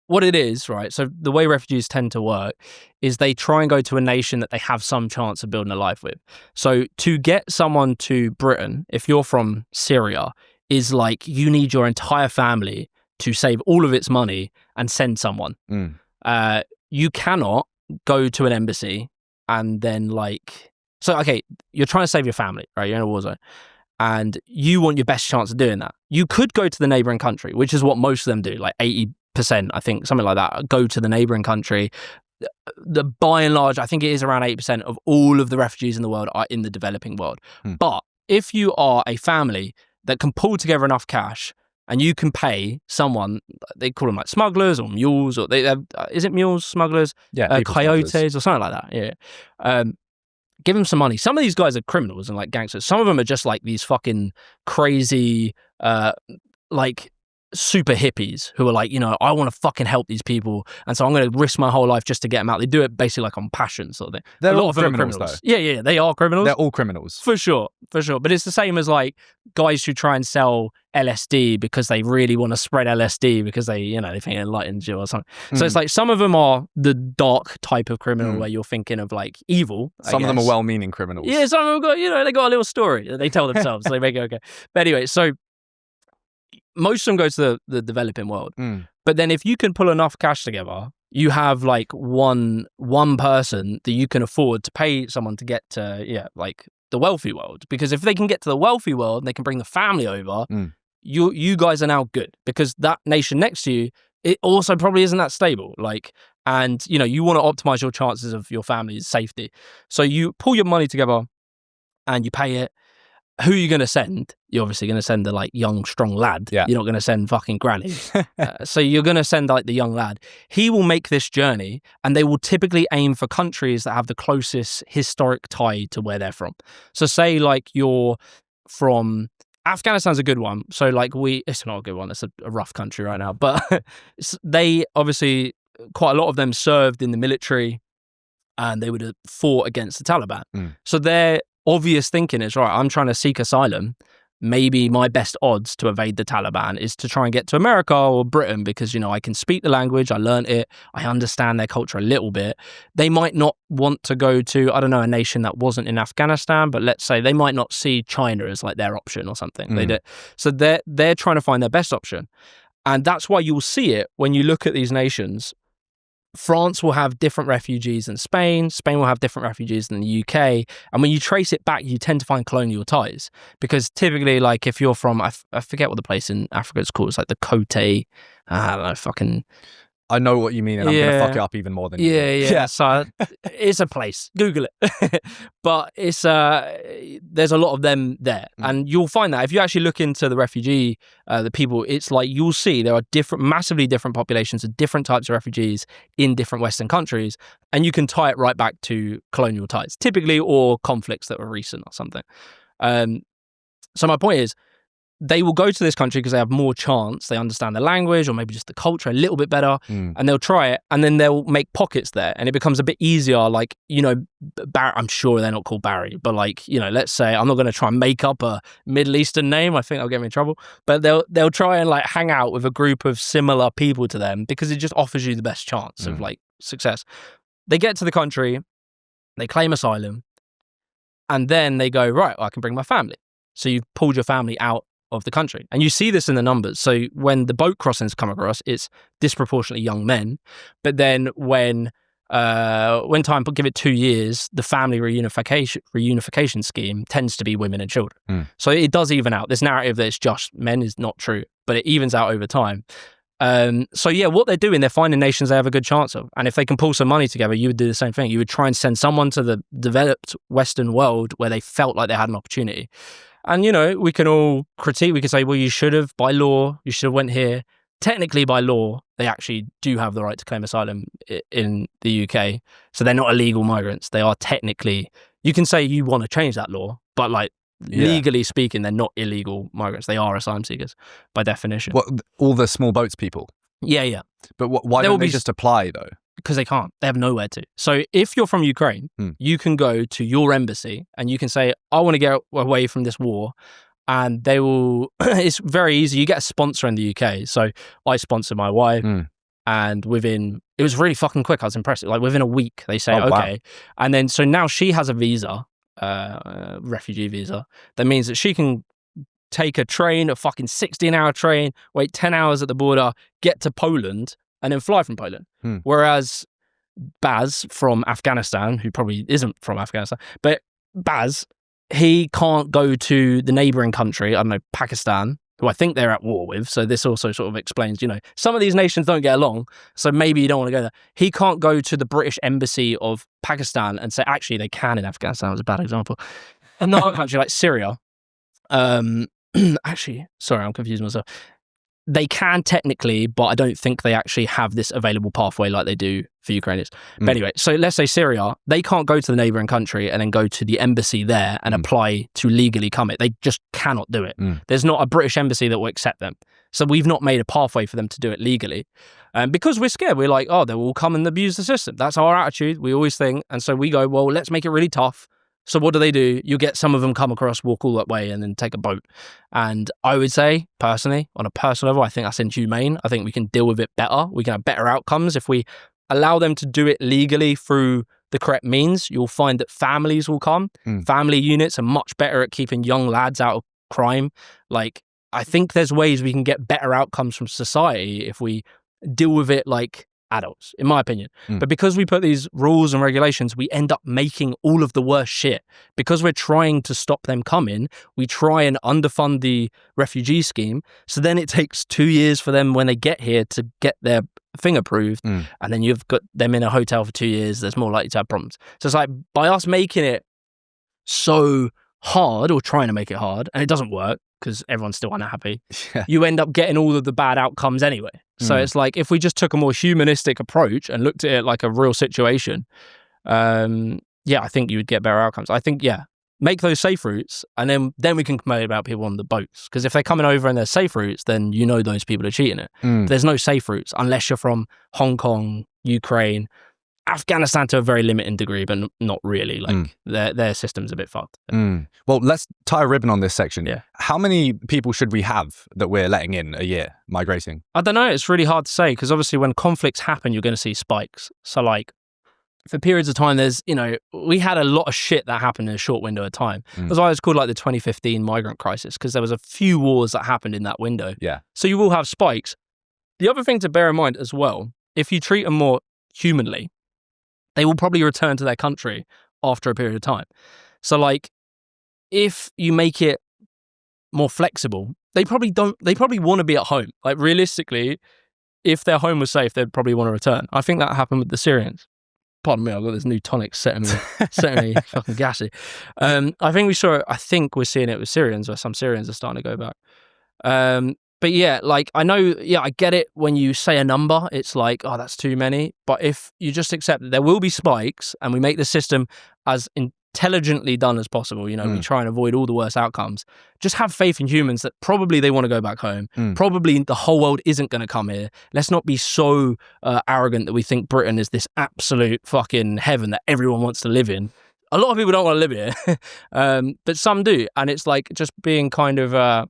B: what it is, right? So the way refugees tend to work is they try and go to a nation that they have some chance of building a life with. So to get someone to Britain, if you're from Syria, is like you need your entire family to save all of its money and send someone. You cannot go to an embassy and then you're trying to save your family, right? You're in a war zone and you want your best chance of doing that. You could go to the neighboring country, which is what most of them do, like 80%, I think, something like that, go to the neighboring country. By and large, I think it is around 8% of all of the refugees in the world are in the developing world. But if you are a family that can pull together enough cash and you can pay someone, they call them like smugglers or mules, or is it mules, smugglers?
A: Yeah,
B: coyotes
A: smugglers.
B: or something like that. Yeah. Give them some money. Some of these guys are criminals and like gangsters. Some of them are just like these fucking crazy, like super hippies who are like, I want to fucking help these people, and so I'm going to risk my whole life just to get them out. They do it basically like on passion sort of thing.
A: They're
B: a lot
A: all
B: of them
A: criminals,
B: are criminals,
A: though.
B: Yeah, they are criminals.
A: They're all criminals.
B: For sure. But it's the same as like guys who try and sell LSD because they really want to spread LSD because they think it enlightens you or something. So it's like some of them are the dark type of criminal where you're thinking of like evil.
A: Some of them are well-meaning criminals.
B: Yeah, some of them got, they got a little story that they tell themselves. So they make it okay. But anyway, so most of them go to the developing world. But then if you can pull enough cash together, you have like one person that you can afford to pay someone to get to, like the wealthy world. Because if they can get to the wealthy world and they can bring the family over, you guys are now good, because that nation next to you, it also probably isn't that stable. Like, and you want to optimize your chances of your family's safety. So you pull your money together and you pay it. Who are you going to send? You're obviously going to send the like young, strong lad.
A: Yeah.
B: You're not going to send fucking granny. So you're going to send like the young lad. He will make this journey, and they will typically aim for countries that have the closest historic tie to where they're from. So say like you're from Afghanistan's a good one. So like it's not a good one. It's a rough country right now, but they obviously, quite a lot of them served in the military, and they would have fought against the Taliban. So their obvious thinking is, right, I'm trying to seek asylum. Maybe my best odds to evade the Taliban is to try and get to America or Britain, because, I can speak the language, I learned it, I understand their culture a little bit. They might not want to go to, I don't know, a nation that wasn't in Afghanistan, but let's say they might not see China as like their option or something. They do. So they're trying to find their best option. And that's why you'll see it when you look at these nations. France will have different refugees than Spain. Spain will have different refugees than the UK. And when you trace it back, you tend to find colonial ties. Because typically, like, if you're from, I forget what the place in Africa is called. It's like the Cote, I don't know, fucking...
A: I know what you mean, and I'm going to fuck it up even more than you.
B: Yeah. So it's a place. Google it. But it's there's a lot of them there. And you'll find that if you actually look into the refugee, the people, it's like you'll see there are massively different populations of different types of refugees in different Western countries. And you can tie it right back to colonial ties, typically, or conflicts that were recent or something. So my point is, they will go to this country because they have more chance. They understand the language, or maybe just the culture a little bit better, and they'll try it, and then they'll make pockets there, and it becomes a bit easier. Like, I'm sure they're not called Barry, but like, let's say, I'm not going to try and make up a Middle Eastern name. I think that'll get me in trouble. But they'll try and like hang out with a group of similar people to them, because it just offers you the best chance of like success. They get to the country, they claim asylum, and then they go, right, well, I can bring my family. So you've pulled your family out of the country. And you see this in the numbers. So when the boat crossings come across, it's disproportionately young men. But then when time, give it 2 years, the family reunification scheme tends to be women and children. So it does even out. This narrative that it's just men is not true, but it evens out over time. So yeah, what they're doing, they're finding nations they have a good chance of. And if they can pull some money together, you would do the same thing. You would try and send someone to the developed Western world where they felt like they had an opportunity. And, we can all critique. We can say, well, you should have, by law, you should have went here. Technically, by law, they actually do have the right to claim asylum in the UK. So they're not illegal migrants. They are technically, you can say you want to change that law, but like legally speaking, they're not illegal migrants. They are asylum seekers by definition.
A: What, all the small boats people?
B: Yeah.
A: But why don't they just apply, though?
B: Because they can't. They have nowhere to. So if you're from Ukraine, you can go to your embassy and you can say, I want to get away from this war. And they will, it's very easy. You get a sponsor in the UK. So I sponsored my wife, and it was really fucking quick. I was impressed. Like within a week, they say, okay. Wow. And then, so now she has a visa, refugee visa. That means that she can take a train, a fucking 16-hour train, wait 10 hours at the border, get to Poland, and then fly from Poland. Whereas Baz from Afghanistan, who probably isn't from Afghanistan, but Baz, he can't go to the neighboring country, I don't know, Pakistan, who I think they're at war with. So this also sort of explains, some of these nations don't get along, so maybe you don't want to go there. He can't go to the British embassy of Pakistan and say, actually, they can in Afghanistan. That was a bad example. Another country like Syria. Actually, sorry, I'm confusing myself. they can technically, but I don't think they actually have this available pathway like they do for Ukrainians. But anyway, so let's say Syria, they can't go to the neighboring country and then go to the embassy there and apply to legally come it. They just cannot do it. There's not a British embassy that will accept them. So we've not made a pathway for them to do it legally. Because we're scared. We're like, oh, they will come and abuse the system. That's our attitude. We always think. And so we go, well, let's make it really tough. So what do? You get some of them come across, walk all that way, and then take a boat. And I would say, personally, on a personal level, I think that's inhumane. I think we can deal with it better. We can have better outcomes if we allow them to do it legally through the correct means. You'll find that families will come. Family units are much better at keeping young lads out of crime. Like, I think there's ways we can get better outcomes from society if we deal with it like adults, in my opinion. But because we put these rules and regulations, we end up making all of the worst shit. Because we're trying to stop them coming, we try and underfund the refugee scheme. So then it takes 2 years for them when they get here to get their thing approved. And then you've got them in a hotel for 2 years. There's more likely to have problems. So it's like, by us making it so hard, or trying to make it hard, and it doesn't work because everyone's still unhappy, you end up getting all of the bad outcomes anyway. So it's like, if we just took a more humanistic approach and looked at it like a real situation, I think you would get better outcomes. I think, make those safe routes, and then we can complain about people on the boats. Because if they're coming over and they're safe routes, then you know those people are cheating it. There's no safe routes unless you're from Hong Kong, Ukraine, Afghanistan to a very limited degree, but not really. Like their system's a bit fucked.
A: Well, let's tie a ribbon on this section.
B: Yeah.
A: How many people should we have that we're letting in a year migrating?
B: I don't know. It's really hard to say, because obviously when conflicts happen, you're going to see spikes. So like, for periods of time, we had a lot of shit that happened in a short window of time. That's why it's called like the 2015 migrant crisis, because there was a few wars that happened in that window.
A: Yeah.
B: So you will have spikes. The other thing to bear in mind as well, if you treat them more humanly, they will probably return to their country after a period of time. So like, if you make it more flexible, they probably want to be at home. Like, realistically, if their home was safe, they'd probably want to return. I think that happened with the Syrians. Pardon me, I've got this new tonic setting me fucking gassy. I think we're seeing it with Syrians, where some Syrians are starting to go back. But yeah, like, I know, I get it when you say a number, it's like, oh, that's too many. But if you just accept that there will be spikes, and we make the system as intelligently done as possible, we try and avoid all the worst outcomes, just have faith in humans that probably they want to go back home. Probably the whole world isn't going to come here. Let's not be so arrogant that we think Britain is this absolute fucking heaven that everyone wants to live in. A lot of people don't want to live here, but some do. And it's like, just being kind of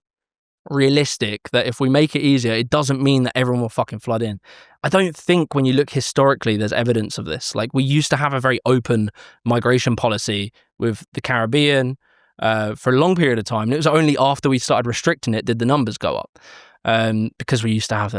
B: realistic that if we make it easier, it doesn't mean that everyone will fucking flood in. I don't think, when you look historically, there's evidence of this. Like, we used to have a very open migration policy with the Caribbean for a long period of time. And it was only after we started restricting it did the numbers go up. Because we used to have,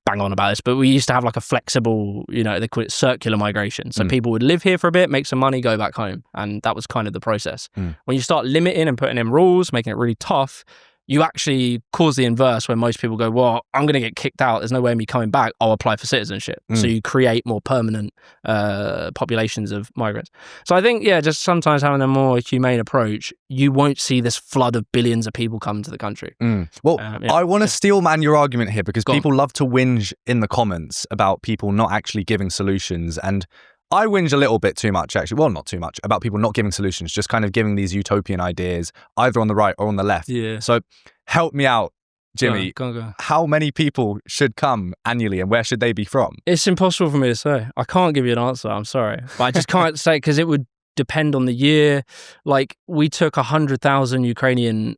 B: bang on about this, but we used to have like a flexible, they call it circular migration. So people would live here for a bit, make some money, go back home. And that was kind of the process. When you start limiting and putting in rules, making it really tough, you actually cause the inverse, where most people go, well, I'm going to get kicked out. There's no way of me coming back. I'll apply for citizenship. So you create more permanent populations of migrants. So I think, just sometimes having a more humane approach, you won't see this flood of billions of people come to the country.
A: Well, I want to steel man your argument here, because people love to whinge in the comments about people not actually giving solutions. And I whinge a little bit too much, actually. Well, not too much, about people not giving solutions, just kind of giving these utopian ideas, either on the right or on the left.
B: Yeah.
A: So help me out, Jimmy.
B: Go.
A: How many people should come annually, and where should they be from?
B: It's impossible for me to say. I can't give you an answer. I'm sorry. But I just can't say, because it would depend on the year. Like, we took 100,000 Ukrainian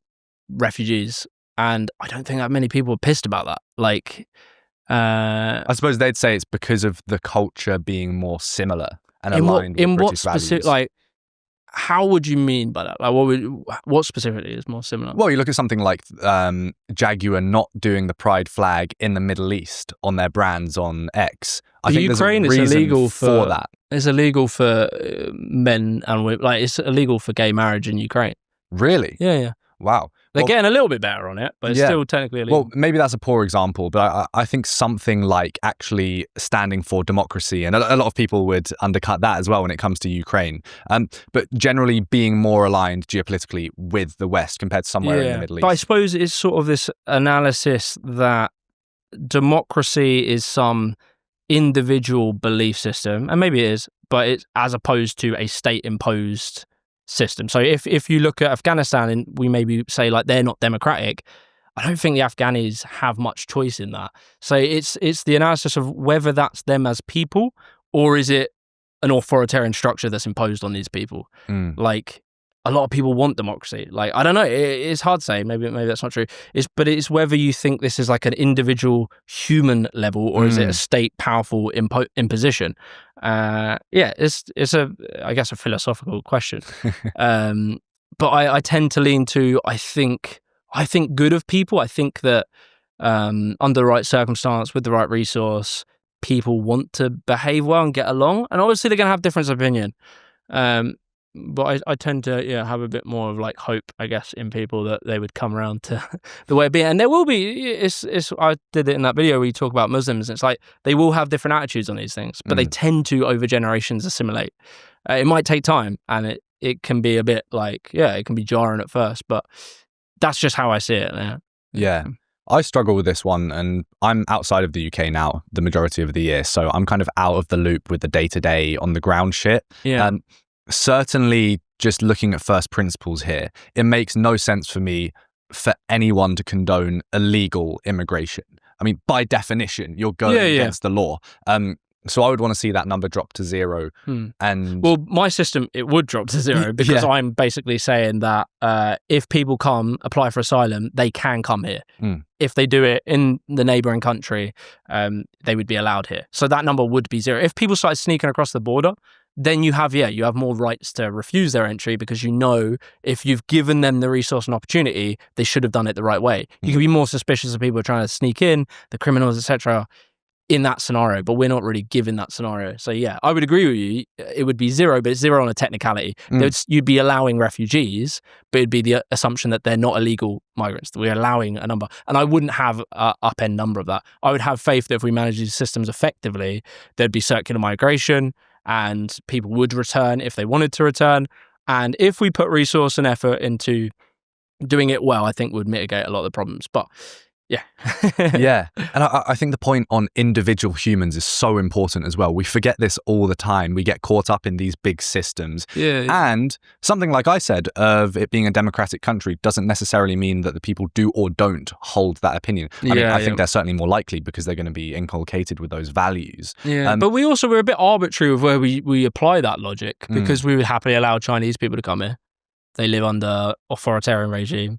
B: refugees, and I don't think that many people were pissed about that. Like,
A: I suppose they'd say it's because of the culture being more similar and aligned with British values.
B: Like, how would you mean by that? Like, what specifically is more similar?
A: Well, you look at something like Jaguar not doing the pride flag in the Middle East on their brands on X. I think
B: Ukraine
A: there's a reason
B: illegal
A: for that.
B: It's illegal for men and women. Like, it's illegal for gay marriage in Ukraine.
A: Really?
B: Yeah.
A: Wow.
B: They're getting a little bit better on it, but it's still technically illegal.
A: Well, maybe that's a poor example, but I think something like actually standing for democracy, and a lot of people would undercut that as well when it comes to Ukraine, but generally being more aligned geopolitically with the West compared to somewhere in the Middle East.
B: But I suppose it's sort of this analysis that democracy is some individual belief system, and maybe it is, but it's as opposed to a state-imposed system. So if you look at Afghanistan and we maybe say like they're not democratic, I don't think the Afghanis have much choice in that. So it's the analysis of whether that's them as people or is it an authoritarian structure that's imposed on these people. Like a lot of people want democracy. Like, I don't know, it's hard to say. Maybe that's not true. But it's whether you think this is like an individual human level or is it a state powerful imposition. It's I guess a philosophical question. But I tend to lean to I think good of people. I think that under the right circumstance, with the right resource, people want to behave well and get along. And obviously they're going to have different opinion. But I tend to have a bit more of like hope, I guess, in people that they would come around to the way of being. And there will be, I did it in that video where you talk about Muslims. And it's like they will have different attitudes on these things, but they tend to over generations assimilate. It might take time and it can be a bit like, it can be jarring at first, but that's just how I see it.
A: Yeah. I struggle with this one, and I'm outside of the UK now the majority of the year, so I'm kind of out of the loop with the day-to-day on the ground shit. Certainly just looking at first principles here, it makes no sense for me for anyone to condone illegal immigration. I mean, by definition, you're going against the law. So I would want to see that number drop to 0. And
B: well, my system, it would drop to 0 because I'm basically saying that if people apply for asylum, they can come here. If they do it in the neighbouring country, they would be allowed here. So that number would be 0. If people started sneaking across the border, then you have more rights to refuse their entry because if you've given them the resource and opportunity, they should have done it the right way. You can be more suspicious of people trying to sneak in, the criminals, etc., in that scenario, but we're not really given that scenario. So I would agree with you. It would be 0, but it's 0 on a technicality. You'd be allowing refugees, but it'd be the assumption that they're not illegal migrants, that we're allowing a number. And I wouldn't have an up-end number of that. I would have faith that if we manage these systems effectively, there'd be circular migration and people would return if they wanted to return. And if we put resource and effort into doing it well, I think would mitigate a lot of the problems. But and
A: I think the point on individual humans is so important as well. We forget this all the time. We get caught up in these big systems. And something like I said of it being a democratic country doesn't necessarily mean that the people do or don't hold that opinion. I think they're certainly more likely because they're going to be inculcated with those values.
B: But we're a bit arbitrary with where we apply that logic because we would happily allow Chinese people to come here. They live under authoritarian regime.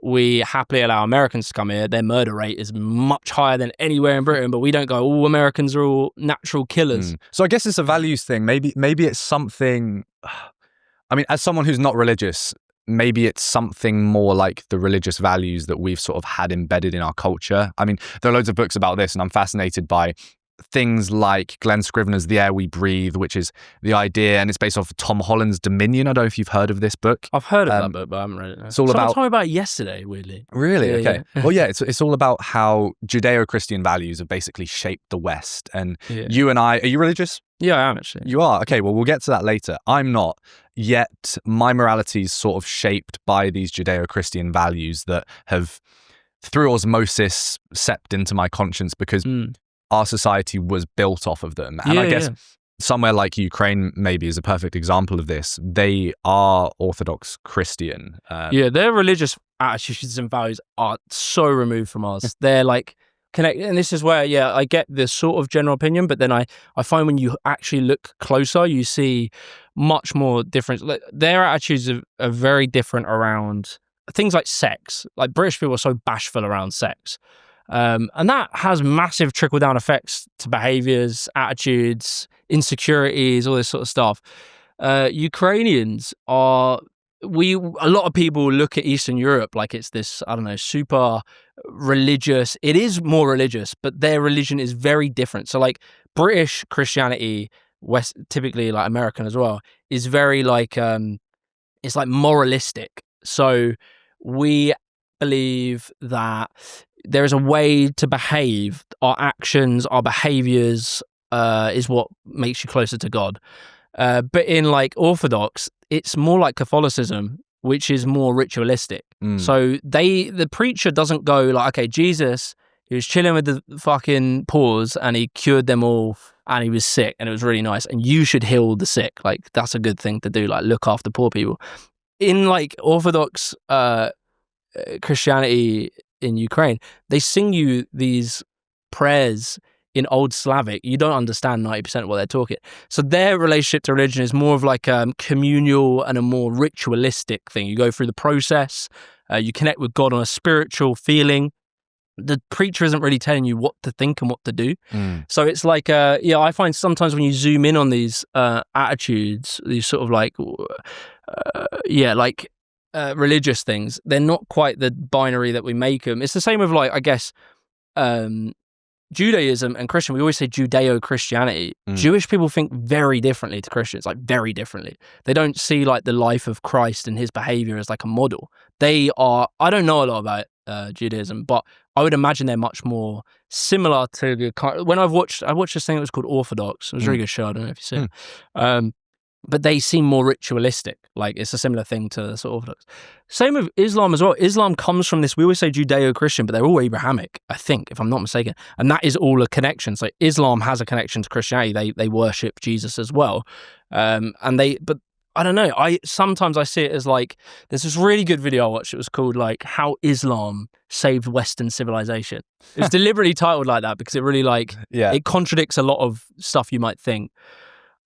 B: We happily allow Americans to come here. Their murder rate is much higher than anywhere in Britain, but we don't go, all Americans are all natural killers.
A: So I guess it's a values thing. Maybe it's something, I mean, as someone who's not religious, maybe it's something more like the religious values that we've sort of had embedded in our culture. I mean, there are loads of books about this, and I'm fascinated by things like Glenn Scrivener's The Air We Breathe, which is the idea, and it's based off of Tom Holland's Dominion. I don't know if you've heard of this book.
B: I've heard of that book, but I haven't read it.
A: It's all
B: Someone
A: about...
B: told me about it yesterday, weirdly.
A: Really? Okay. Well, it's all about how Judeo-Christian values have basically shaped the West. And you and I, are you religious?
B: Yeah, I am actually.
A: You are? Okay, well, we'll get to that later. I'm not. Yet my morality is sort of shaped by these Judeo-Christian values that have, through osmosis, seeped into my conscience because our society was built off of them. And I guess somewhere like Ukraine maybe is a perfect example of this. They are Orthodox Christian.
B: Their religious attitudes and values are so removed from ours. They're like connected. And this is where, I get this sort of general opinion, but then I find when you actually look closer, you see much more difference. Like, their attitudes are very different around things like sex. Like British people are so bashful around sex. And that has massive trickle-down effects to behaviors, attitudes, insecurities, all this sort of stuff. Ukrainians a lot of people look at Eastern Europe like it's this, I don't know, super religious. It is more religious, but their religion is very different. So like British Christianity, typically like American as well, is very like, it's like moralistic. So we believe that there is a way to behave. Our actions, our behaviors is what makes you closer to God. But in like Orthodox, it's more like Catholicism, which is more ritualistic. So the preacher doesn't go like, okay, Jesus He was chilling with the fucking poors and he cured them all and he was sick and it was really nice. And you should heal the sick. Like, that's a good thing to do, like look after poor people. In like Orthodox Christianity in Ukraine, they sing you these prayers in Old Slavic. You don't understand 90% of what they're talking. So their relationship to religion is more of like a communal and a more ritualistic thing. You go through the process, you connect with God on a spiritual feeling. The preacher isn't really telling you what to think and what to do. So it's like, I find sometimes when you zoom in on these attitudes, these sort of like, religious things, they're not quite the binary that we make them. It's the same with like, I guess, Judaism and Christian. We always say Judeo-Christianity. Jewish people think very differently to Christians, like very differently. They don't see like the life of Christ and his behavior as like a model. They are, I don't know a lot about Judaism, but I would imagine they're much more similar to the kind. When I watched this thing that was called Orthodox. It was a really good show. I don't know if you've seen it. But they seem more ritualistic. Like, it's a similar thing to sort of Orthodox. Same with Islam as well. Islam comes from this, we always say Judeo-Christian, but they're all Abrahamic, I think, if I'm not mistaken. And that is all a connection. So Islam has a connection to Christianity. They worship Jesus as well. But I don't know. Sometimes I see it as like, there's this really good video I watched. It was called like How Islam Saved Western Civilization. It was deliberately titled like that because it really like, it contradicts a lot of stuff you might think.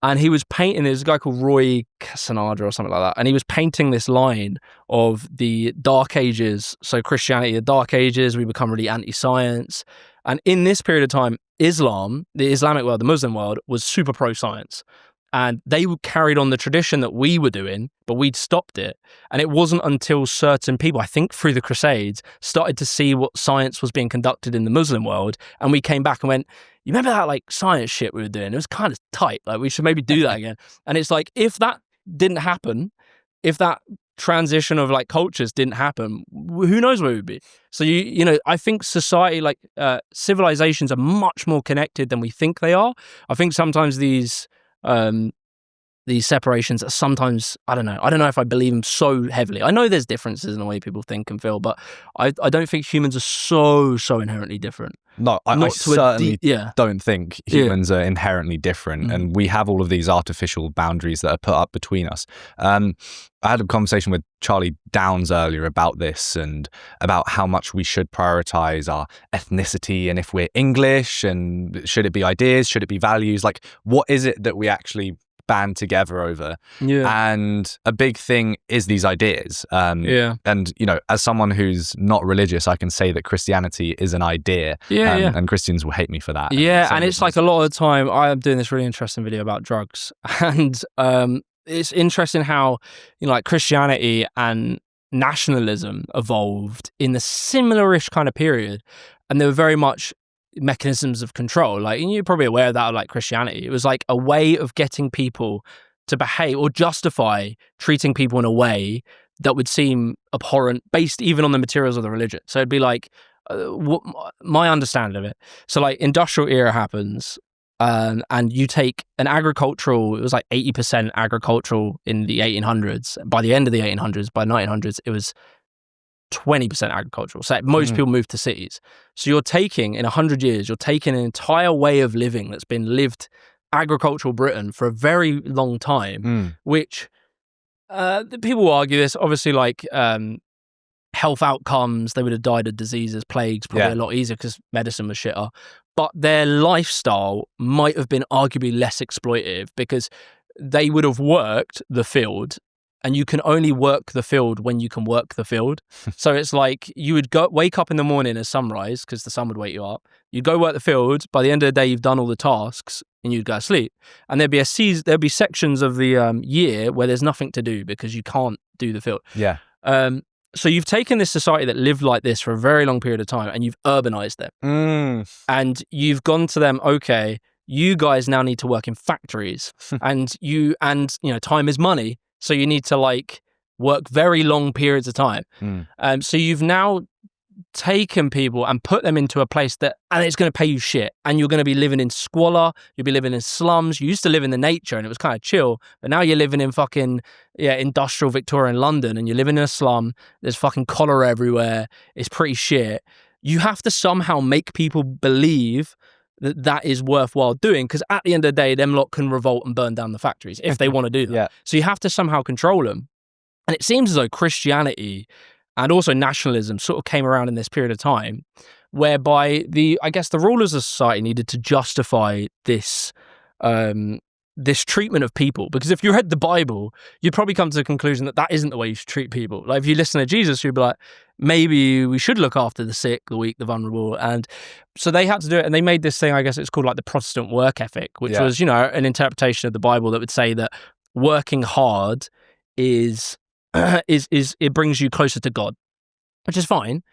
B: And he was painting, there's a guy called Roy Casanada or something like that. And he was painting this line of the Dark Ages. So Christianity, the Dark Ages, we become really anti-science. And in this period of time, Islam, the Islamic world, the Muslim world, was super pro-science. And they carried on the tradition that we were doing, but we'd stopped it. And it wasn't until certain people, I think through the Crusades, started to see what science was being conducted in the Muslim world. And we came back and went, you remember that like science shit we were doing? It was kind of tight. Like, we should maybe do that again. And it's like, if that didn't happen, if that transition of like cultures didn't happen, who knows where we'd be? So you know, I think society, like civilizations, are much more connected than we think they are. I think sometimes these separations are sometimes, I don't know if I believe them so heavily. I know there's differences in the way people think and feel, but I don't think humans are so inherently different.
A: No, I certainly don't think humans are inherently different, and we have all of these artificial boundaries that are put up between us. I had a conversation with Charlie Downs earlier about this and about how much we should prioritize our ethnicity, and if we're English, and should it be ideas, should it be values? Like, what is it that we actually band together over? And a big thing is these ideas. And you know, as someone who's not religious, I can say that Christianity is an idea. And Christians will hate me for that.
B: And it's like a lot of the time I'm doing this really interesting video about drugs, and it's interesting how, you know, like Christianity and nationalism evolved in the similar-ish kind of period, and they were very much mechanisms of control. Like, and you're probably aware of that, like Christianity. It was like a way of getting people to behave or justify treating people in a way that would seem abhorrent, based even on the materials of the religion. So it'd be like, my understanding of it. So like industrial era happens, and you take an agricultural, it was like 80% agricultural in the 1800s. By the end of the 1800s, by 1900s, it was 20% agricultural. So most people moved to cities. So you're taking, in 100 years, you're taking an entire way of living that's been lived agricultural Britain for a very long time, which people will argue this, obviously, like health outcomes, they would have died of diseases, plagues, probably a lot easier because medicine was shitter. But their lifestyle might have been arguably less exploitative because they would have worked the field, and you can only work the field when you can work the field. So it's like you would wake up in the morning at sunrise because the sun would wake you up. You'd go work the field. By the end of the day, you've done all the tasks and you'd go to sleep. And there'd be sections of the year where there's nothing to do because you can't do the field. So you've taken this society that lived like this for a very long period of time and you've urbanized them. And you've gone to them, okay, you guys now need to work in factories and you know, time is money. So you need to like work very long periods of time. So you've now taken people and put them into a place and it's going to pay you shit. And you're going to be living in squalor. You'll be living in slums. You used to live in the nature and it was kind of chill. But now you're living in fucking, industrial Victorian London and you're living in a slum. There's fucking cholera everywhere. It's pretty shit. you have to somehow make people believe that is worthwhile doing, because at the end of the day, them lot can revolt and burn down the factories if they want to do that.
A: Yeah.
B: So you have to somehow control them. And it seems as though Christianity and also nationalism sort of came around in this period of time, whereby I guess the rulers of society needed to justify this this treatment of people. Because if you read the Bible, you'd probably come to the conclusion that isn't the way you should treat people. Like if you listen to Jesus, you'd be like, maybe we should look after the sick, the weak, the vulnerable. And so they had to do it. And they made this thing, I guess it's called like the Protestant work ethic, which was, an interpretation of the Bible that would say that working hard is it brings you closer to God, which is fine.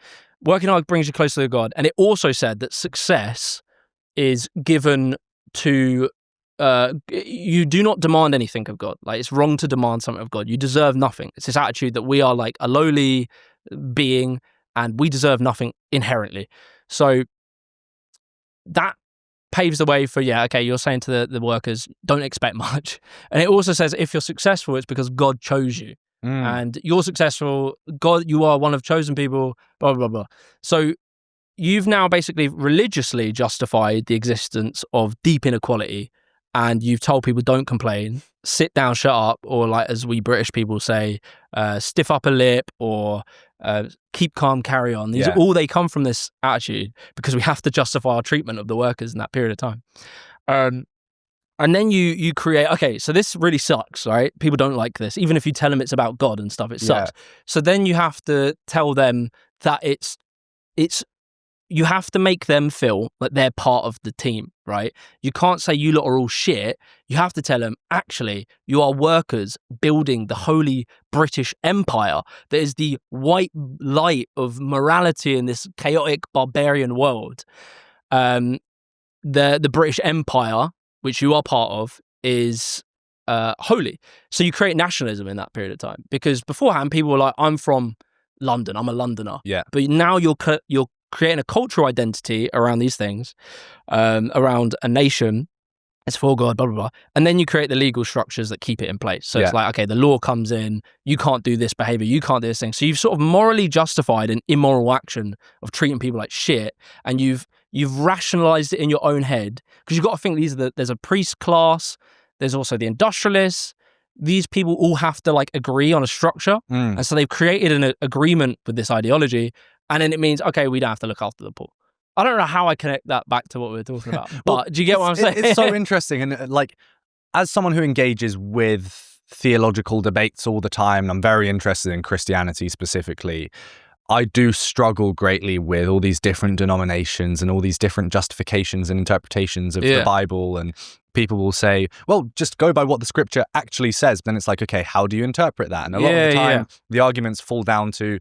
B: Working hard brings you closer to God. And it also said that success is given to you do not demand anything of God. Like, it's wrong to demand something of God. You deserve nothing. It's this attitude that we are like a lowly being and we deserve nothing inherently. So that paves the way for, you're saying to the workers, don't expect much. And it also says if you're successful, it's because God chose you. And you're successful, God, you are one of chosen people, blah, blah, blah. So you've now basically religiously justified the existence of deep inequality, and you've told people don't complain, sit down, shut up, or like as we British people say, stiff upper lip, or keep calm, carry on. These are all, they come from this attitude because we have to justify our treatment of the workers in that period of time. And then you create, okay, so this really sucks, right? People don't like this. Even if you tell them it's about God and stuff, it sucks. So then you have to tell them that you have to make them feel like they're part of the team, right? You can't say you lot are all shit. You have to tell them, actually, you are workers building the holy British Empire that is the white light of morality in this chaotic, barbarian world. The British Empire, which you are part of, is holy. So you create nationalism in that period of time, because beforehand people were like, I'm from London, I'm a Londoner.
A: Yeah.
B: But now you're creating a cultural identity around these things, around a nation. It's for God, blah, blah, blah. And then you create the legal structures that keep it in place. So it's like, okay, the law comes in, you can't do this behavior, you can't do this thing. So you've sort of morally justified an immoral action of treating people like shit, and you've rationalized it in your own head, because you've got to think there's a priest class, there's also the industrialists. These people all have to like agree on a structure. And so they've created an agreement with this ideology. And then it means, okay, we don't have to look after the poor. I don't know how I connect that back to what we were talking about, but do you get what I'm saying?
A: It's so interesting. And like, as someone who engages with theological debates all the time, I'm very interested in Christianity specifically. I do struggle greatly with all these different denominations and all these different justifications and interpretations of the Bible. And people will say, well, just go by what the scripture actually says. But then it's like, okay, how do you interpret that? And a lot of the time, the arguments fall down to,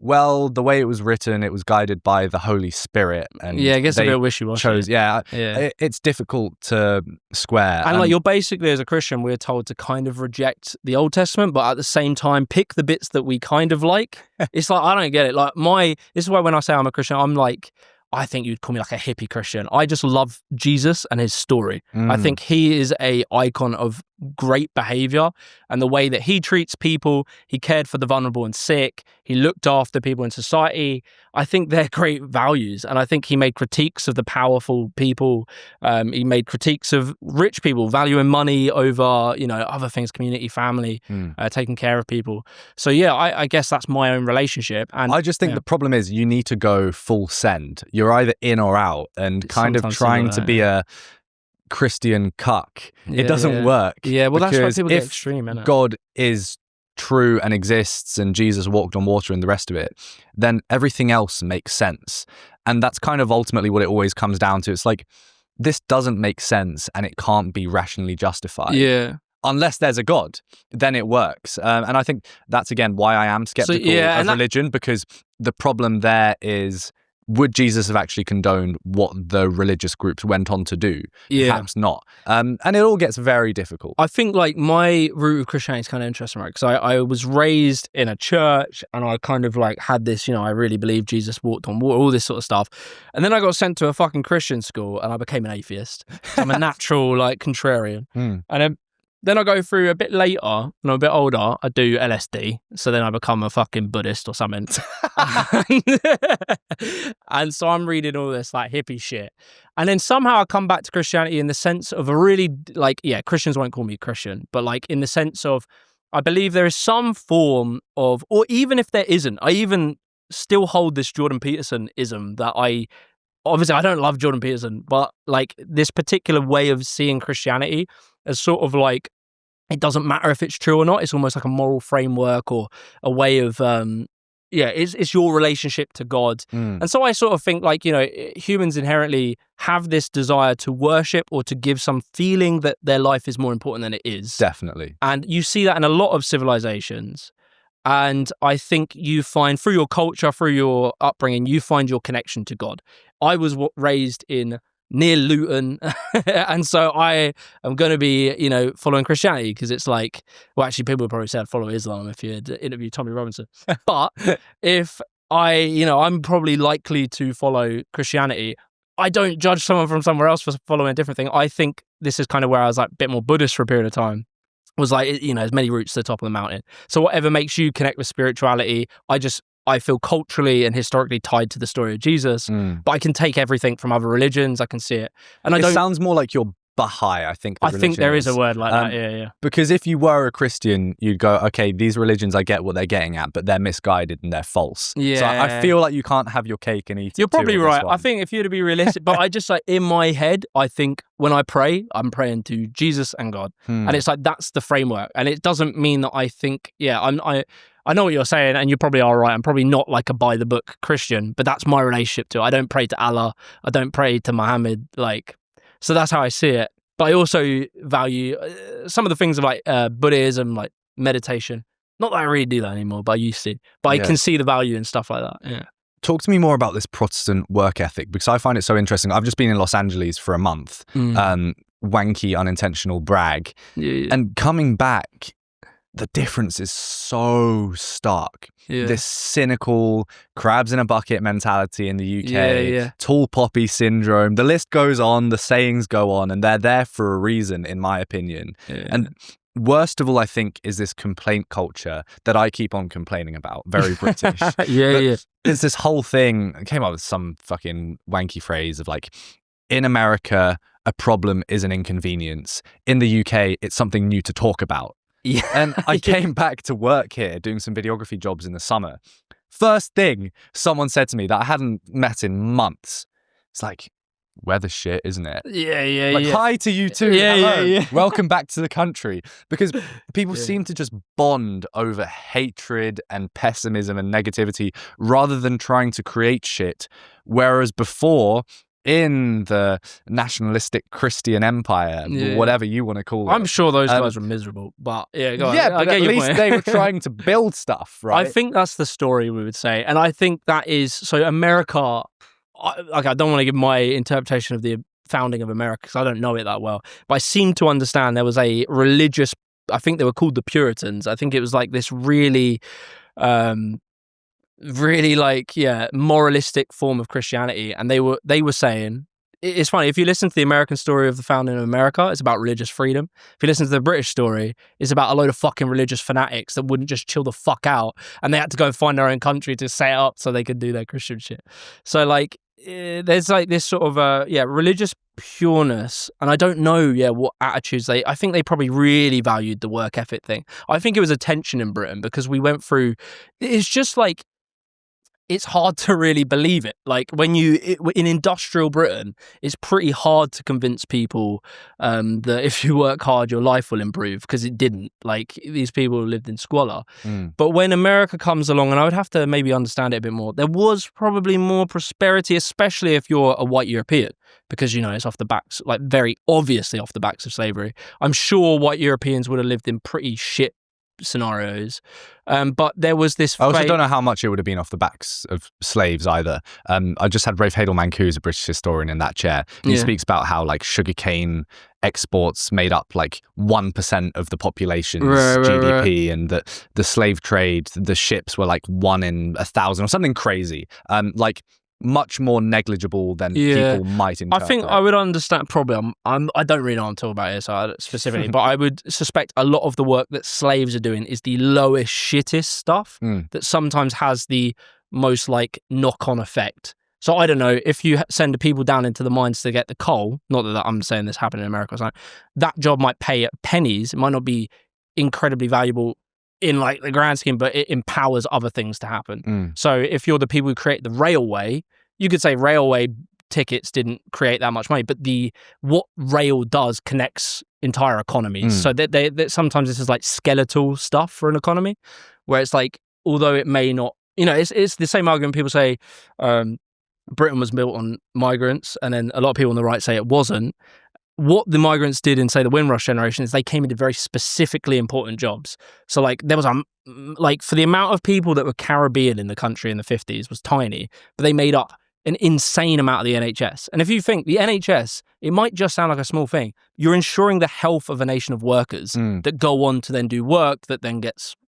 A: well, the way it was written, it was guided by the Holy Spirit. And
B: it gets a bit wishy-washy.
A: It's difficult to square.
B: And like, you're basically, as a Christian, we're told to kind of reject the Old Testament, but at the same time, pick the bits that we kind of like. It's like, I don't get it. Like this is why when I say I'm a Christian, I'm like, I think you'd call me like a hippie Christian. I just love Jesus and his story. I think he is a icon of great behavior, and the way that he treats people. He cared for the vulnerable and sick. He looked after people in society. I think they're great values. And I think he made critiques of the powerful people. He made critiques of rich people, valuing money over, other things, community, family, taking care of people. So I guess that's my own relationship. And
A: I just think the problem is you need to go full send. You're either in or out, and kind of trying to be a Christian cuck. It doesn't work.
B: Yeah, well, that's why people get
A: if
B: extreme, isn't it?
A: God is true and exists and Jesus walked on water and the rest of it, then everything else makes sense. And that's kind of ultimately what it always comes down to. It's like, this doesn't make sense and it can't be rationally justified.
B: Yeah.
A: Unless there's a God, then it works. And I think that's, again, why I am skeptical of religion, because the problem there is, would Jesus have actually condoned what the religious groups went on to do? Perhaps not. And it all gets very difficult.
B: I think like my root of Christianity is kind of interesting, right? Because I was raised in a church, and I kind of like had this, I really believe Jesus walked on water, all this sort of stuff. And then I got sent to a fucking Christian school and I became an atheist. So I'm a natural like contrarian. And then Then I go through a bit later, when I'm a bit older, I do LSD. So then I become a fucking Buddhist or something. And so I'm reading all this like hippie shit. And then somehow I come back to Christianity in the sense of a really, like, yeah, Christians won't call me Christian, but like in the sense of, I believe there is some form of, or even if there isn't, I even still hold this Jordan Peterson-ism that obviously I don't love Jordan Peterson, but like this particular way of seeing Christianity as sort of like, it doesn't matter if it's true or not. It's almost like a moral framework or a way of, it's your relationship to God. And so I sort of think like, humans inherently have this desire to worship or to give some feeling that their life is more important than it is.
A: Definitely.
B: And you see that in a lot of civilizations. And I think you find through your culture, through your upbringing, you find your connection to God. I was raised near Luton, and so I am going to be, following Christianity because it's like, well, actually, people would probably say I'd follow Islam if you had interviewed Tommy Robinson. But if I'm probably likely to follow Christianity. I don't judge someone from somewhere else for following a different thing. I think this is kind of where I was like a bit more Buddhist for a period of time. Was like, as many routes to the top of the mountain. So whatever makes you connect with spirituality, I feel culturally and historically tied to the story of Jesus, but I can take everything from other religions. I can see it. And it
A: sounds more like you're Baha'i, I think.
B: I think there is a word like that, yeah.
A: Because if you were a Christian, you'd go, okay, these religions, I get what they're getting at, but they're misguided and they're false.
B: Yeah.
A: So I feel like you can't have your cake and eat it.
B: You're probably right. I think if you were to be realistic, but I just like in my head, I think when I pray, I'm praying to Jesus and God. And it's like, that's the framework. And it doesn't mean that I think, I know what you're saying, and you probably are right. I'm probably not like a by-the-book Christian, but that's my relationship to it. I don't pray to Allah. I don't pray to Muhammad. So that's how I see it. But I also value some of the things of like Buddhism, like meditation. Not that I really do that anymore, but I used to. But I can see the value in stuff like that. Yeah.
A: Talk to me more about this Protestant work ethic, because I find it so interesting. I've just been in Los Angeles for a month. Wanky, unintentional brag.
B: Yeah.
A: And coming back, the difference is so stark.
B: Yeah.
A: This cynical crabs in a bucket mentality in the UK, tall poppy syndrome. The list goes on, the sayings go on, and they're there for a reason, in my opinion. Yeah. And worst of all, I think, is this complaint culture that I keep on complaining about. Very British. It's this whole thing. I came up with some fucking wanky phrase of like, in America, a problem is an inconvenience. In the UK, it's something new to talk about.
B: Yeah.
A: And I came back to work here doing some videography jobs in the summer. First thing someone said to me that I hadn't met in months, it's like, weather shit, isn't it?
B: Yeah.
A: Hi to you too.
B: Yeah.
A: Welcome back to the country. Because people seem to just bond over hatred and pessimism and negativity rather than trying to create shit. Whereas before, in the nationalistic Christian empire, whatever you want to call it.
B: I'm sure those guys were miserable, but go on.
A: Yeah, but at least they were trying to build stuff, right?
B: I think that's the story we would say. And I think that is, so America, I don't want to give my interpretation of the founding of America because I don't know it that well, but I seem to understand there was a religious, I think they were called the Puritans. I think it was like this really moralistic form of Christianity, and they were saying, it's funny, if you listen to the American story of the founding of America, it's about religious freedom. If you listen to the British story, it's about a load of fucking religious fanatics that wouldn't just chill the fuck out, and they had to go and find their own country to set it up so they could do their Christian shit. So like there's like this sort of religious pureness, and I don't know what attitudes I think they probably really valued the work ethic thing. I think it was a tension in Britain because we went through, it's just like, it's hard to really believe it. Like in industrial Britain, it's pretty hard to convince people that if you work hard, your life will improve, because it didn't. Like these people lived in squalor. But when America comes along, and I would have to maybe understand it a bit more, there was probably more prosperity, especially if you're a white European, because, it's off the backs, like very obviously off the backs of slavery. I'm sure white Europeans would have lived in pretty shit scenarios, but there was this
A: I also don't know how much it would have been off the backs of slaves either. I just had Rafe Hadelman-Koo, who's a British historian, in that chair. He speaks about how like sugarcane exports made up like 1% of the population's GDP, and that the slave trade, the ships were like 1 in 1,000 or something crazy. Like much more negligible than people might interpret.
B: I think I would understand, probably, I don't really know what I'm talking about here, so specifically, but I would suspect a lot of the work that slaves are doing is the lowest, shittest stuff that sometimes has the most like knock-on effect. So I don't know, if you send people down into the mines to get the coal, not that I'm saying this happened in America or something, that job might pay at pennies. It might not be incredibly valuable in like the grand scheme, but it empowers other things to happen. So if you're the people who create the railway, you could say railway tickets didn't create that much money, but what rail does connects entire economies. So that sometimes this is like skeletal stuff for an economy, where it's like, although it may not, it's the same argument people say Britain was built on migrants, and then a lot of people on the right say it wasn't. What the migrants did in, say, the Windrush generation is they came into very specifically important jobs. So, like, there was for the amount of people that were Caribbean in the country in the 50s was tiny, but they made up an insane amount of the NHS. And if you think the NHS, it might just sound like a small thing. You're ensuring the health of a nation of workers that go on to then do work that then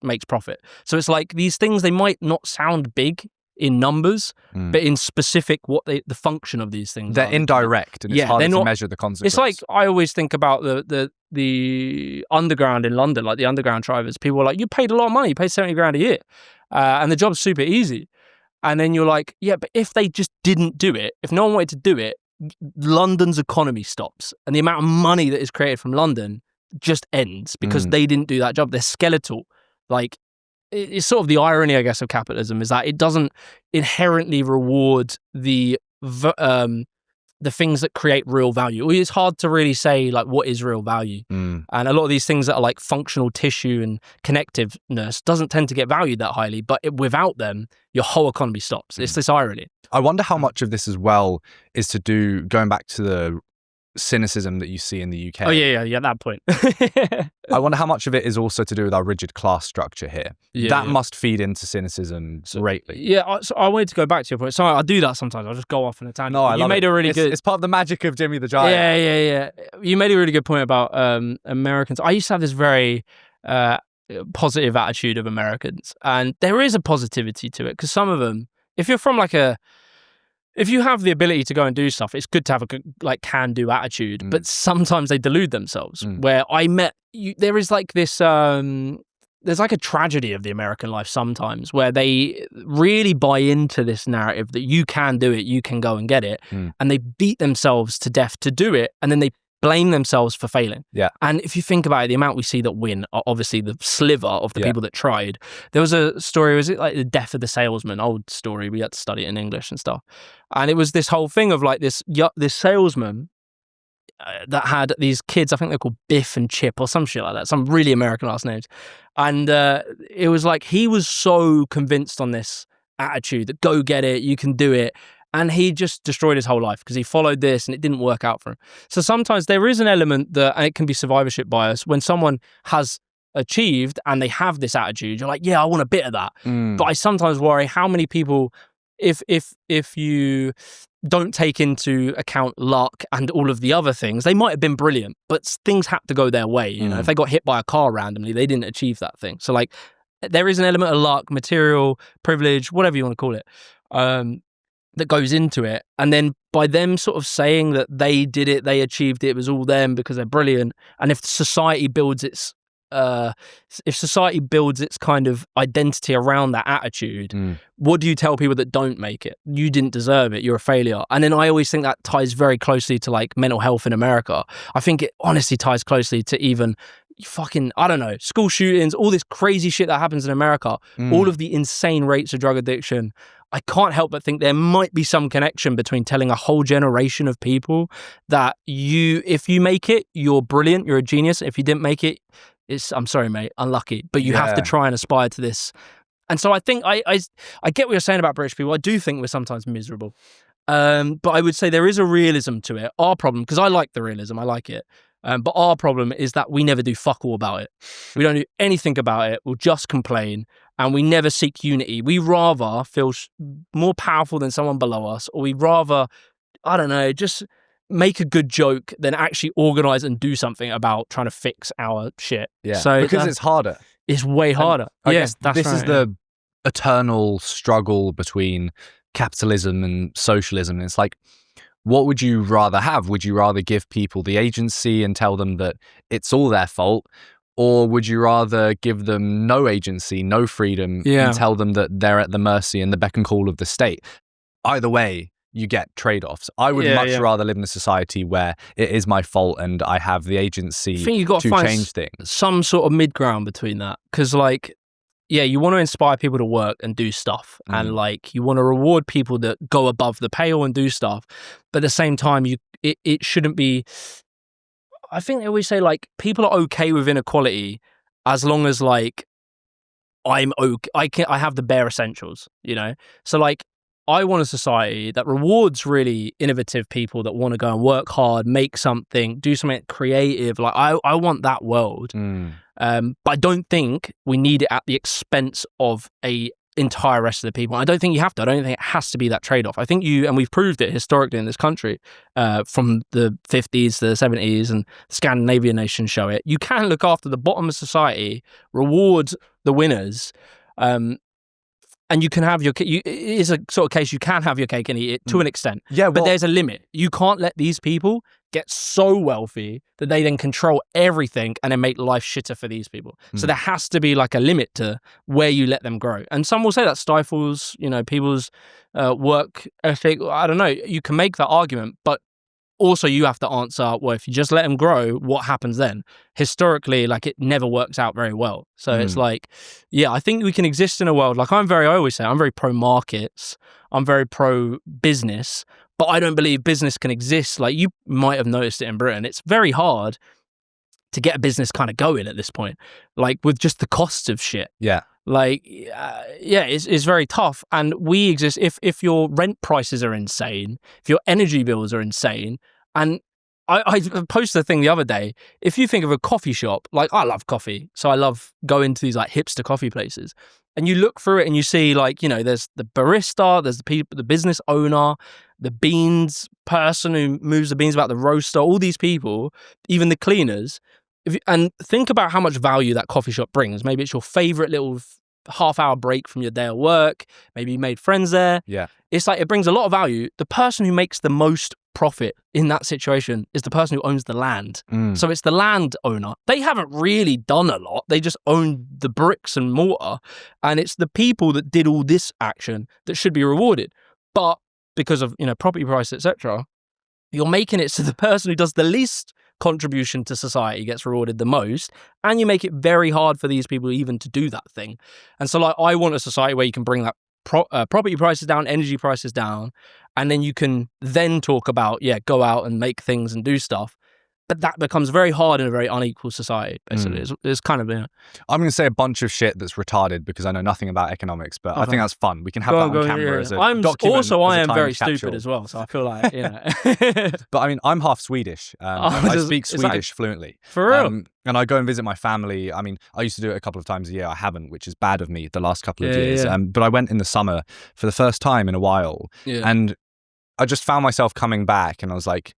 B: makes profit. So it's like these things, they might not sound big in numbers, but in specific the function of these things.
A: They're indirect, and it's harder to measure the consequence.
B: It's like, I always think about the underground in London, like the underground drivers. People were like, you paid a lot of money, you paid 70 grand a year, and the job's super easy. And then you're like, yeah, but if they just didn't do it, if no one wanted to do it, London's economy stops, and the amount of money that is created from London just ends because they didn't do that job. They're skeletal. Like, it's sort of the irony, I guess, of capitalism is that it doesn't inherently reward the things that create real value. It's hard to really say like what is real value, and a lot of these things that are like functional tissue and connectiveness doesn't tend to get valued that highly. But without them, your whole economy stops. It's this irony.
A: I wonder how much of this as well is to do, going back to the cynicism that you see in the UK.
B: Oh yeah, that point.
A: I wonder how much of it is also to do with our rigid class structure here. That must feed into cynicism greatly.
B: Yeah, so I wanted to go back to your point. Sorry, I do that sometimes. I'll just go off on a tangent.
A: No, I love
B: made
A: it.
B: A really good.
A: It's part of the magic of Jimmy the Giant.
B: Yeah. You made a really good point about Americans. I used to have this very positive attitude of Americans, and there is a positivity to it because some of them, if you're from if you have the ability to go and do stuff, it's good to have a good, like, can-do attitude. But sometimes they delude themselves. Where there is like this, there's like a tragedy of the American life sometimes where they really buy into this narrative that you can do it, you can go and get it. And they beat themselves to death to do it. And then they blame themselves for failing.
A: Yeah.
B: And if you think about it, the amount we see that win are obviously the sliver of the people that tried. There was a story, was it like the death of the salesman? Old story. We had to study it in English and stuff. And it was this whole thing of like this salesman that had these kids, I think they're called Biff and Chip or some shit like that, some really American last names. And it was like he was so convinced on this attitude that go get it, you can do it. And he just destroyed his whole life because he followed this and it didn't work out for him. So sometimes there is an element that, and it can be survivorship bias, when someone has achieved and they have this attitude, you're like, yeah, I want a bit of that. But I sometimes worry how many people, if you don't take into account luck and all of the other things, they might have been brilliant, but things had to go their way. You know, if they got hit by a car randomly, they didn't achieve that thing. So like, there is an element of luck, material, privilege, whatever you want to call it, that goes into it. And then by them sort of saying that they did it, they achieved it, it was all them because they're brilliant. And if society builds its kind of identity around that attitude, what do you tell people that don't make it? You didn't deserve it, you're a failure. And then I always think that ties very closely to like mental health in America. I think it honestly ties closely to even fucking, I don't know, school shootings, all this crazy shit that happens in America, all of the insane rates of drug addiction. I can't help but think there might be some connection between telling a whole generation of people that if you make it, you're brilliant, you're a genius. If you didn't make it, I'm sorry, mate, unlucky. But you have to try and aspire to this. And so I think I get what you're saying about British people. I do think we're sometimes miserable. But I would say there is a realism to it. Our problem, because I like the realism, I like it. But our problem is that we never do fuck all about it. We don't do anything about it. We'll just complain, and we never seek unity. We rather feel more powerful than someone below us, or we rather, I don't know, just make a good joke than actually organize and do something about trying to fix our shit.
A: Yeah,
B: so
A: because it's harder.
B: It's way harder.
A: I guess this is the eternal struggle between capitalism and socialism. And it's like, what would you rather have? Would you rather give people the agency and tell them that it's all their fault? Or would you rather give them no agency, no freedom, and tell them that they're at the mercy and the beck and call of the state? Either way, you get trade-offs. I would much rather live in a society where it is my fault and I have the agency
B: I think you've got to find
A: change things.
B: Some sort of mid-ground between that. Because, like, yeah, you want to inspire people to work and do stuff. And, like, you want to reward people that go above the pale and do stuff. But at the same time, it shouldn't be... I think they always say, like, people are okay with inequality as long as, like, I'm okay. I have the bare essentials, you know? So, like, I want a society that rewards really innovative people that want to go and work hard, make something, do something creative. Like, I want that world. But I don't think we need it at the expense of a entire rest of the people. I don't think you have to. I don't think it has to be that trade-off. I think and we've proved it historically in this country, from the 50s to the 70s, and Scandinavian nations show it. You can look after the bottom of society, reward the winners, and you can have your it is a sort of case you can have your cake and eat it to an extent. Yeah, but there's a limit. You can't let these people get so wealthy that they then control everything and then make life shitter for these people. So there has to be like a limit to where you let them grow. And some will say that stifles, you know, people's work ethic. I don't know. You can make that argument, but also you have to answer, well, if you just let them grow, what happens then? Historically, like, it never works out very well. So it's like, yeah, I think we can exist in a world, like, I always say, I'm very pro-markets, I'm very pro-business, but I don't believe business can exist. Like, you might have noticed it in Britain. It's very hard to get a business kind of going at this point, like, with just the costs of shit.
A: Yeah.
B: Like, it's very tough. And we exist, if your rent prices are insane, if your energy bills are insane, and I posted a thing the other day, if you think of a coffee shop, like, I love coffee, so I love going to these, like, hipster coffee places, and you look through it and you see, like, you know, there's the barista, there's the business owner, the beans person who moves the beans, about the roaster, all these people, even the cleaners. And think about how much value that coffee shop brings. Maybe it's your favorite little half-hour break from your day at work. Maybe you made friends there.
A: Yeah.
B: It's like, it brings a lot of value. The person who makes the most profit in that situation is the person who owns the land. So it's the land owner. They haven't really done a lot. They just own the bricks and mortar. And it's the people that did all this action that should be rewarded. But because of, you know, property price, etc., you're making it so the person who does the least contribution to society gets rewarded the most, and you make it very hard for these people even to do that thing. And so, like, I want a society where you can bring that property prices down, energy prices down, and then you can then talk about, go out and make things and do stuff. But that becomes very hard in a very unequal society, basically. It's kind of, I'm
A: going to say a bunch of shit that's retarded because I know nothing about economics, but I think that's fun. We can have that on camera as a document.
B: I am very stupid as well, so I feel like, you know.
A: But I mean, I'm half Swedish. I speak Swedish fluently.
B: For real?
A: And I go and visit my family. I mean, I used to do it a couple of times a year. I haven't, which is bad of me the last couple of years. But I went in the summer for the first time in a while. Yeah. And I just found myself coming back and I was like,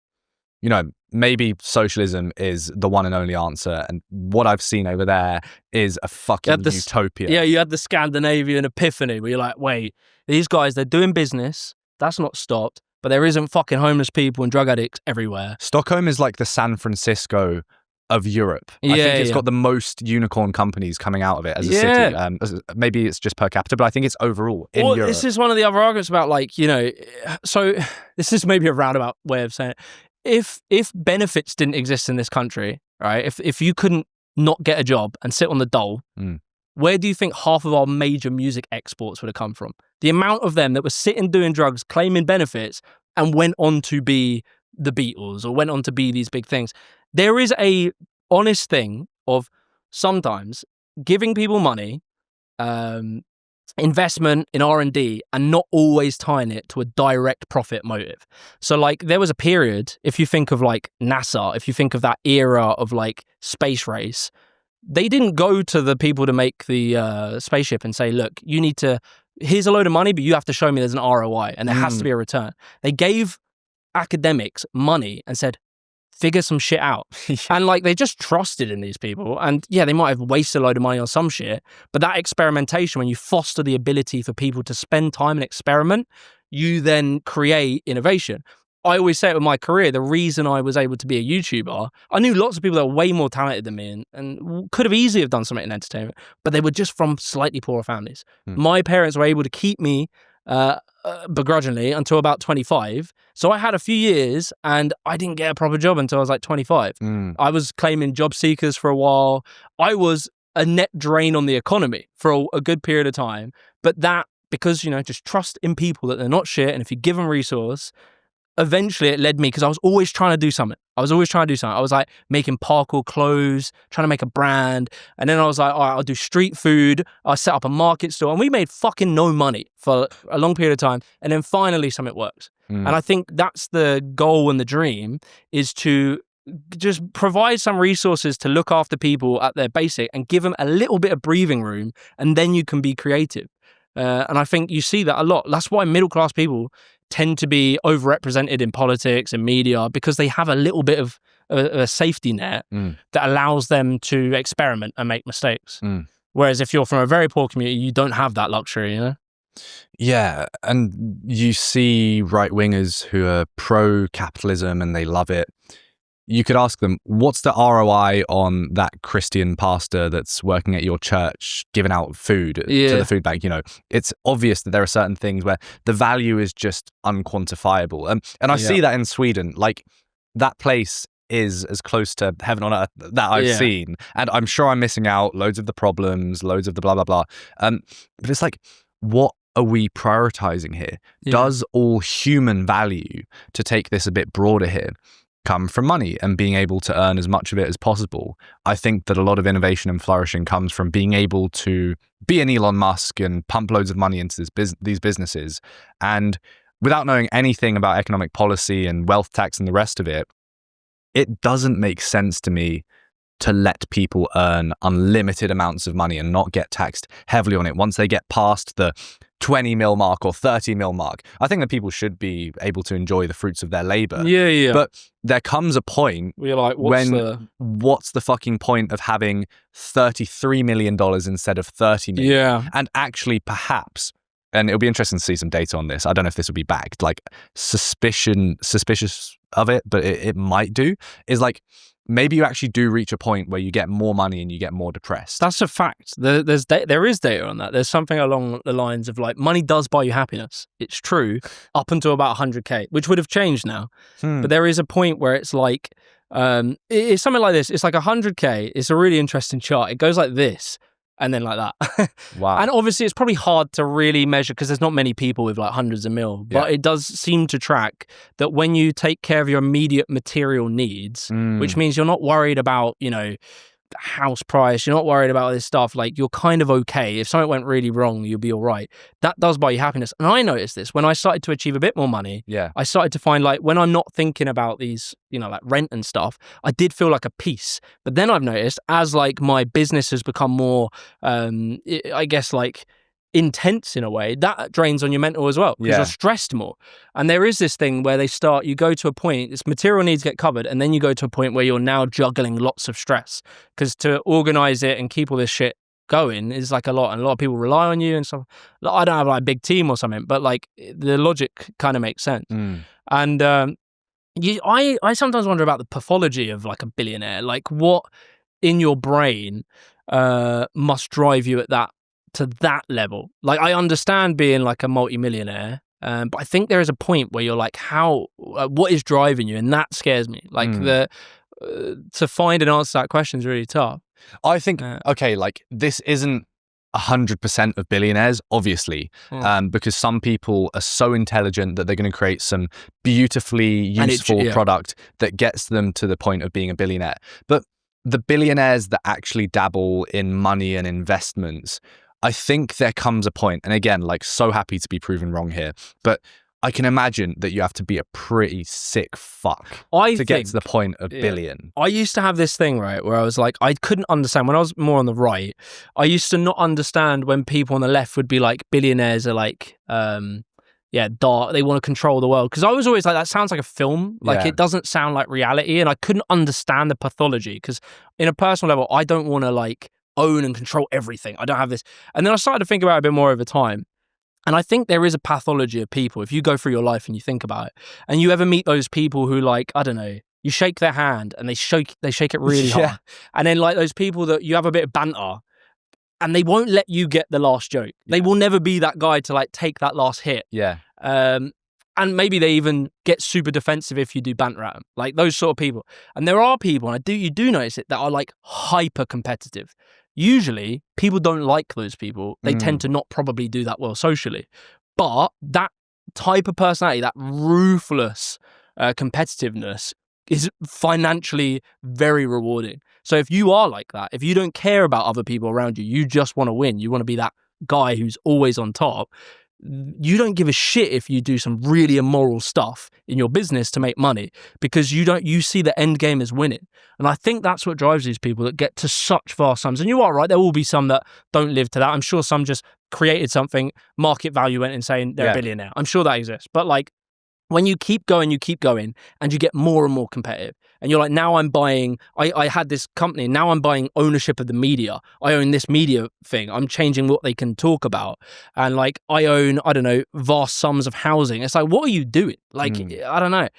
A: you know, maybe socialism is the one and only answer. And what I've seen over there is a fucking utopia.
B: Yeah, you had the Scandinavian epiphany where you're like, wait, these guys, they're doing business. That's not stopped. But there isn't fucking homeless people and drug addicts everywhere.
A: Stockholm is like the San Francisco of Europe. I think it's got the most unicorn companies coming out of it as a city. Maybe it's just per capita, but I think it's overall in Europe.
B: This is one of the other arguments about, like, you know, so this is maybe a roundabout way of saying it. If benefits didn't exist in this country, right? If you couldn't not get a job and sit on the dole, where do you think half of our major music exports would have come from? The amount of them that were sitting doing drugs, claiming benefits, and went on to be the Beatles or went on to be these big things. There is a honest thing of sometimes giving people money, investment in R&D, and not always tying it to a direct profit motive. So, like, there was a period, if you think of, like, NASA, if you think of that era of, like, space race, they didn't go to the people to make the spaceship and say, look, you need to, here's a load of money, but you have to show me there's an ROI and there has to be a return. They gave academics money and said, figure some shit out. And, like, they just trusted in these people. And yeah, they might have wasted a load of money on some shit, but that experimentation, when you foster the ability for people to spend time and experiment, you then create innovation. I always say it with my career, the reason I was able to be a YouTuber, I knew lots of people that were way more talented than me and could have easily have done something in entertainment, but they were just from slightly poorer families. My parents were able to keep me begrudgingly until about 25. So I had a few years and I didn't get a proper job until I was like 25. I was claiming job seekers for a while. I was a net drain on the economy for a good period of time. But that, because, you know, just trust in people that they're not shit. And if you give them resource, eventually it led me, because I was always trying to do something. I was like making parkour clothes, trying to make a brand. And then I was like, all right, I'll do street food. I set up a market store and we made fucking no money for a long period of time. And then finally something works. And I think that's the goal and the dream, is to just provide some resources to look after people at their basic and give them a little bit of breathing room. And then you can be creative. And I think you see that a lot. That's why middle-class people tend to be overrepresented in politics and media, because they have a little bit of a safety net that allows them to experiment and make mistakes. Whereas if you're from a very poor community, you don't have that luxury, you know?
A: Yeah, and you see right-wingers who are pro-capitalism and they love it. You could ask them, what's the ROI on that Christian pastor that's working at your church giving out food to the food bank? You know, it's obvious that there are certain things where the value is just unquantifiable. And I see that in Sweden. Like, that place is as close to heaven on earth that I've seen. And I'm sure I'm missing out loads of the problems, loads of the blah, blah, blah. But it's like, what are we prioritizing here? Does all human value, to take this a bit broader here, come from money and being able to earn as much of it as possible? I think that a lot of innovation and flourishing comes from being able to be an Elon Musk and pump loads of money into these businesses. And without knowing anything about economic policy and wealth tax and the rest of it, it doesn't make sense to me to let people earn unlimited amounts of money and not get taxed heavily on it once they get past the 20 mil mark or 30 mil mark. I think that people should be able to enjoy the fruits of their labor. But there comes a point
B: where you're like,
A: what's the fucking point of having $33 million instead of 30 million? And actually, perhaps, and it'll be interesting to see some data on this. I don't know if this will be backed, like suspicious of it, but it might do, is like, maybe you actually do reach a point where you get more money and you get more depressed.
B: That's a fact. There is data on that. There's something along the lines of like, money does buy you happiness. It's true up until about 100K, which would have changed now. But there is a point where it's like, it's something like this. It's like 100K. It's a really interesting chart. It goes like this. And then like that.
A: Wow.
B: And obviously it's probably hard to really measure because there's not many people with like hundreds of mil, but it does seem to track that when you take care of your immediate material needs, which means you're not worried about, you know, house price, you're not worried about this stuff, like you're kind of okay. If something went really wrong, you'll be all right. That does buy you happiness. And I noticed this when I started to achieve a bit more money. I started to find like when I'm not thinking about these, you know, like rent and stuff, I did feel like a peace. But then I've noticed as like my business has become more, I guess like intense in a way, that drains on your mental as well because you're stressed more. And there is this thing where you go to a point, this material needs get covered, and then you go to a point where you're now juggling lots of stress because to organize it and keep all this shit going is like a lot, and a lot of people rely on you and stuff. I don't have like a big team or something, but like the logic kind of makes sense. And I sometimes wonder about the pathology of like a billionaire, like what in your brain must drive you to that level. Like I understand being like a multi-millionaire, but I think there is a point where you're like, what is driving you? And that scares me. Like to find an answer to that question is really tough.
A: I think, okay, like this isn't 100% of billionaires, obviously, because some people are so intelligent that they're going to create some beautifully useful product that gets them to the point of being a billionaire. But the billionaires that actually dabble in money and investments, I think there comes a point, and again, like so happy to be proven wrong here, but I can imagine that you have to be a pretty sick fuck to get to the point of billion.
B: I used to have this thing, right, where I was like, I couldn't understand, when I was more on the right, I used to not understand when people on the left would be like, billionaires are like, dark, they want to control the world. Because I was always like, that sounds like a film. Like it doesn't sound like reality. And I couldn't understand the pathology because in a personal level, I don't want to like own and control everything. I don't have this. And then I started to think about it a bit more over time. And I think there is a pathology of people. If you go through your life and you think about it, and you ever meet those people who, like, I don't know, you shake their hand and they shake it really hard. And then, like, those people that you have a bit of banter and they won't let you get the last joke. They will never be that guy to, like, take that last hit.
A: Yeah.
B: And maybe they even get super defensive if you do banter at them, like those sort of people. And there are people, and you do notice it, that are like hyper competitive. Usually, people don't like those people. They tend to not probably do that well socially. But that type of personality, that ruthless competitiveness, is financially very rewarding. So if you are like that, if you don't care about other people around you, you just want to win, you want to be that guy who's always on top, you don't give a shit if you do some really immoral stuff in your business to make money, because you see the end game as winning. And I think that's what drives these people that get to such vast sums. And you are right, there will be some that don't live to that. I'm sure some just created something, market value went insane, they're a billionaire. I'm sure that exists. But like, when you keep going, and you get more and more competitive. And you're like, now I'm buying, I had this company, now I'm buying ownership of the media. I own this media thing. I'm changing what they can talk about. And like, I own, I don't know, vast sums of housing. It's like, what are you doing? Like, I don't know.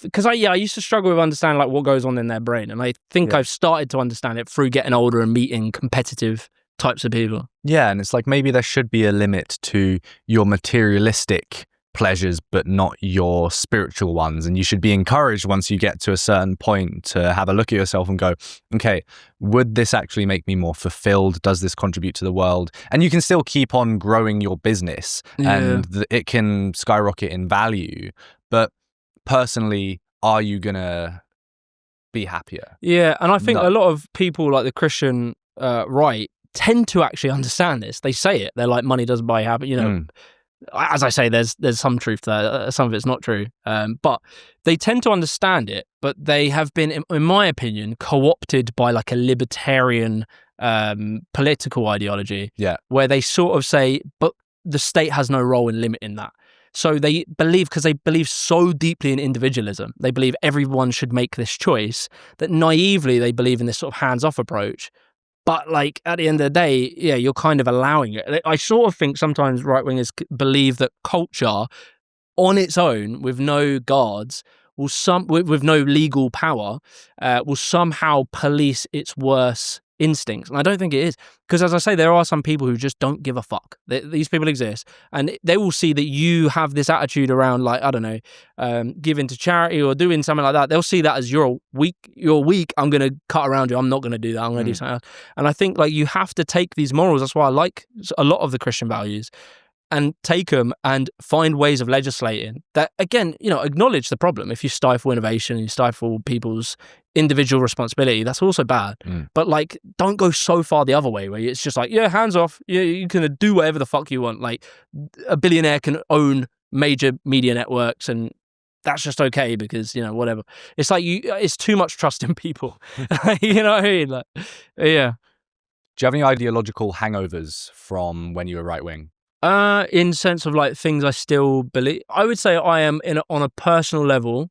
B: Because I used to struggle with understanding like what goes on in their brain. And I think I've started to understand it through getting older and meeting competitive types of people.
A: Yeah, and it's like, maybe there should be a limit to your materialistic pleasures, but not your spiritual ones. And you should be encouraged once you get to a certain point to have a look at yourself and go, okay, would this actually make me more fulfilled? Does this contribute to the world? And you can still keep on growing your business and it can skyrocket in value. But personally, are you going to be happier?
B: Yeah, and I think a lot of people like the Christian right tend to actually understand this. They say it. They're like, money doesn't buy happiness, you know. As I say, there's some truth to that. Some of it's not true. But they tend to understand it, but they have been, in my opinion, co-opted by like a libertarian political ideology. Yeah. Where they sort of say, but the state has no role in limiting that. So they believe, because they believe so deeply in individualism, they believe everyone should make this choice, that naively they believe in this sort of hands-off approach. But like, at the end of the day, yeah, you're kind of allowing it. I sort of think sometimes right-wingers believe that culture on its own, with no guards, with no legal power, will somehow police its worst instincts. And I don't think it is. Because as I say, there are some people who just don't give a fuck. These people exist. And they will see that you have this attitude around, like, I don't know, giving to charity or doing something like that. They'll see that as you're weak, I'm going to cut around you. I'm not going to do that. I'm going to do something else. And I think like you have to take these morals. That's why I like a lot of the Christian values, and take them and find ways of legislating that, again, you know, acknowledge the problem. If you stifle innovation and you stifle people's individual responsibility, that's also bad. But like, don't go so far the other way where it's just like, yeah, hands off. Yeah, you can do whatever the fuck you want. Like, a billionaire can own major media networks and that's just okay because, you know, whatever. It's like it's too much trust in people. You know what I mean? Like, yeah.
A: Do you have any ideological hangovers from when you were right wing?
B: In sense of like things I still believe, I would say I am on a personal level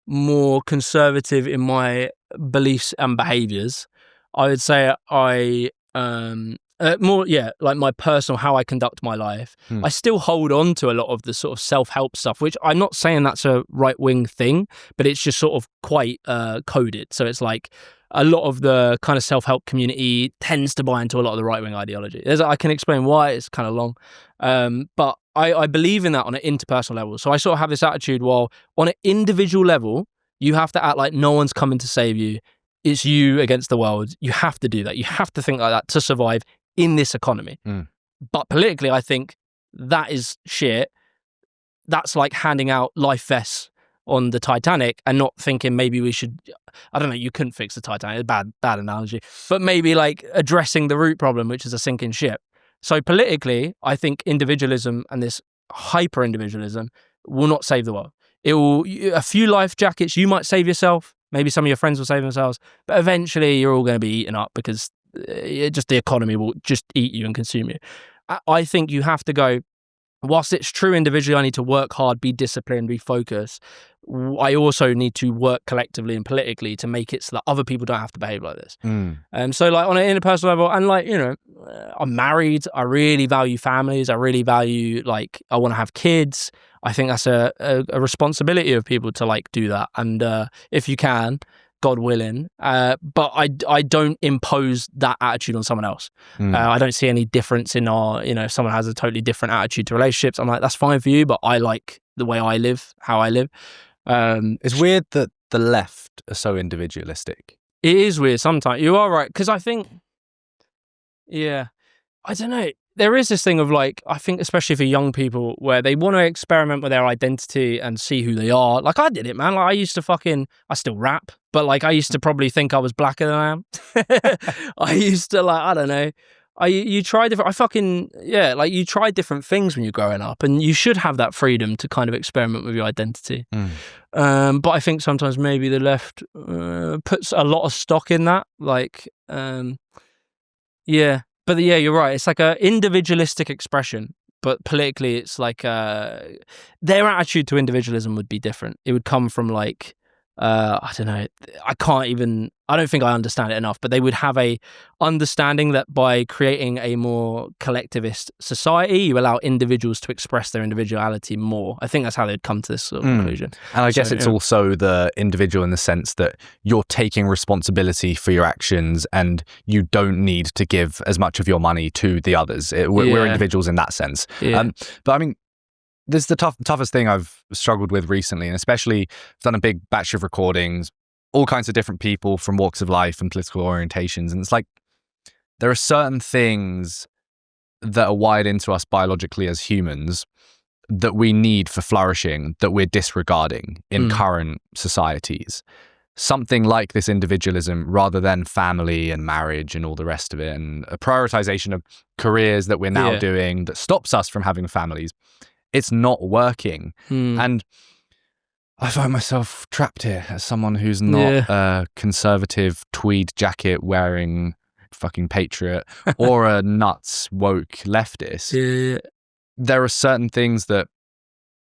B: more conservative in my beliefs and behaviors. I would say I more, yeah, like my personal, how I conduct my life. I still hold on to a lot of the sort of self-help stuff, which I'm not saying that's a right-wing thing, but it's just sort of quite coded. So it's like a lot of the kind of self-help community tends to buy into a lot of the right-wing ideology. I can explain why, it's kind of long. But I believe in that on an interpersonal level. So I sort of have this attitude, well, on an individual level, you have to act like no one's coming to save you. It's you against the world. You have to do that. You have to think like that to survive in this economy. But politically, I think that is shit. That's like handing out life vests on the Titanic and not thinking maybe we should, I don't know, you couldn't fix the Titanic, it's a bad analogy, but maybe like addressing the root problem, which is a sinking ship. So politically, I think individualism and this hyper individualism will not save the world. It will, a few life jackets, you might save yourself, maybe some of your friends will save themselves, but eventually you're all going to be eaten up because the economy will just eat you and consume you. I think you have to go, whilst it's true individually, I need to work hard, be disciplined, be focused. I also need to work collectively and politically to make it so that other people don't have to behave like this. So like on an interpersonal level, and like, you know, I'm married. I really value families. I really value, like, I want to have kids. I think that's a responsibility of people to like do that. And if you can, God willing, but I don't impose that attitude on someone else. I don't see any difference in our, you know, if someone has a totally different attitude to relationships, I'm like, that's fine for you, but I like the way I live, how I live.
A: It's weird that the left are so individualistic.
B: It is weird sometimes. You are right, because I think, yeah, I don't know. There is this thing of like, I think especially for young people, where they want to experiment with their identity and see who they are. Like I did it, man. Like I used to I still rap, but like I used to probably think I was blacker than I am. I used to like, I don't know. You try different, like you try different things when you're growing up, and you should have that freedom to kind of experiment with your identity. But I think sometimes maybe the left puts a lot of stock in that. Like, yeah. But yeah, you're right. It's like a individualistic expression, but politically it's like their attitude to individualism would be different. It would come from like, I don't know, I don't think I understand it enough, but they would have a understanding that by creating a more collectivist society, you allow individuals to express their individuality more. I think that's how they'd come to this sort of conclusion.
A: And I guess it's also the individual in the sense that you're taking responsibility for your actions and you don't need to give as much of your money to the others. We're individuals in that sense. But I mean, this is the toughest thing I've struggled with recently, and especially I've done a big batch of recordings, all kinds of different people from walks of life and political orientations. And it's like, there are certain things that are wired into us biologically as humans that we need for flourishing that we're disregarding in current societies. Something like this individualism rather than family and marriage and all the rest of it, and a prioritization of careers that we're now doing that stops us from having families. It's not working. And I find myself trapped here as someone who's not a conservative tweed jacket wearing fucking patriot or a nuts woke leftist. There are certain things that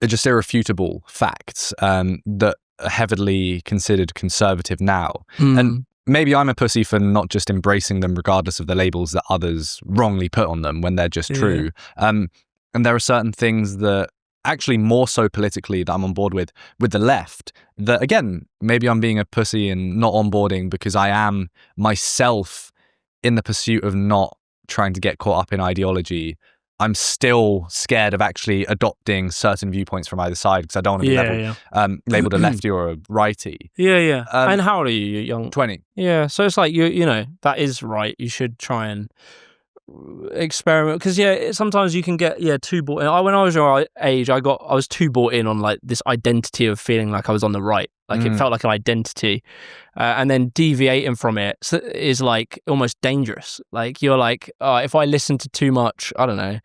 A: are just irrefutable facts that are heavily considered conservative now. And maybe I'm a pussy for not just embracing them regardless of the labels that others wrongly put on them when they're just true. And there are certain things that actually more so politically that I'm on board with the left that, again, maybe I'm being a pussy and not onboarding because I am myself in the pursuit of not trying to get caught up in ideology. I'm still scared of actually adopting certain viewpoints from either side because I don't want to be labeled a lefty or a righty.
B: And how old are you? You're young?
A: 20.
B: Yeah, so it's like, you know, that is right. You should try and experiment, because sometimes you can get too bought in. When I was your age, I was too bought in on like this identity of feeling like I was on the right, like it felt like an identity, and then deviating from it is like almost dangerous. Like you're like, if I listen to too much, I don't know.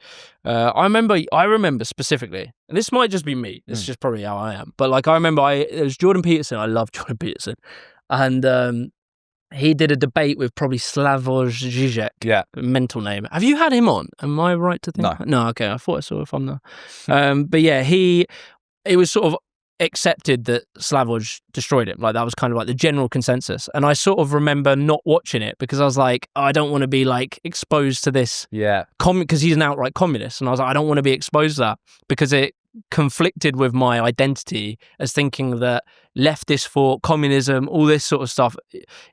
B: I remember specifically, and this might just be me, this is just probably how I am, but like I remember it was Jordan Peterson. I love Jordan Peterson, and he did a debate with probably Slavoj Žižek, mental name. Have you had him on? Am I right to think? No, okay, I thought I saw it from there. But yeah, it was sort of accepted that Slavoj destroyed him. Like that was kind of like the general consensus. And I sort of remember not watching it because I was like, I don't want to be like exposed to this. Because he's an outright communist. And I was like, I don't want to be exposed to that because it conflicted with my identity as thinking that leftist thought, communism, all this sort of stuff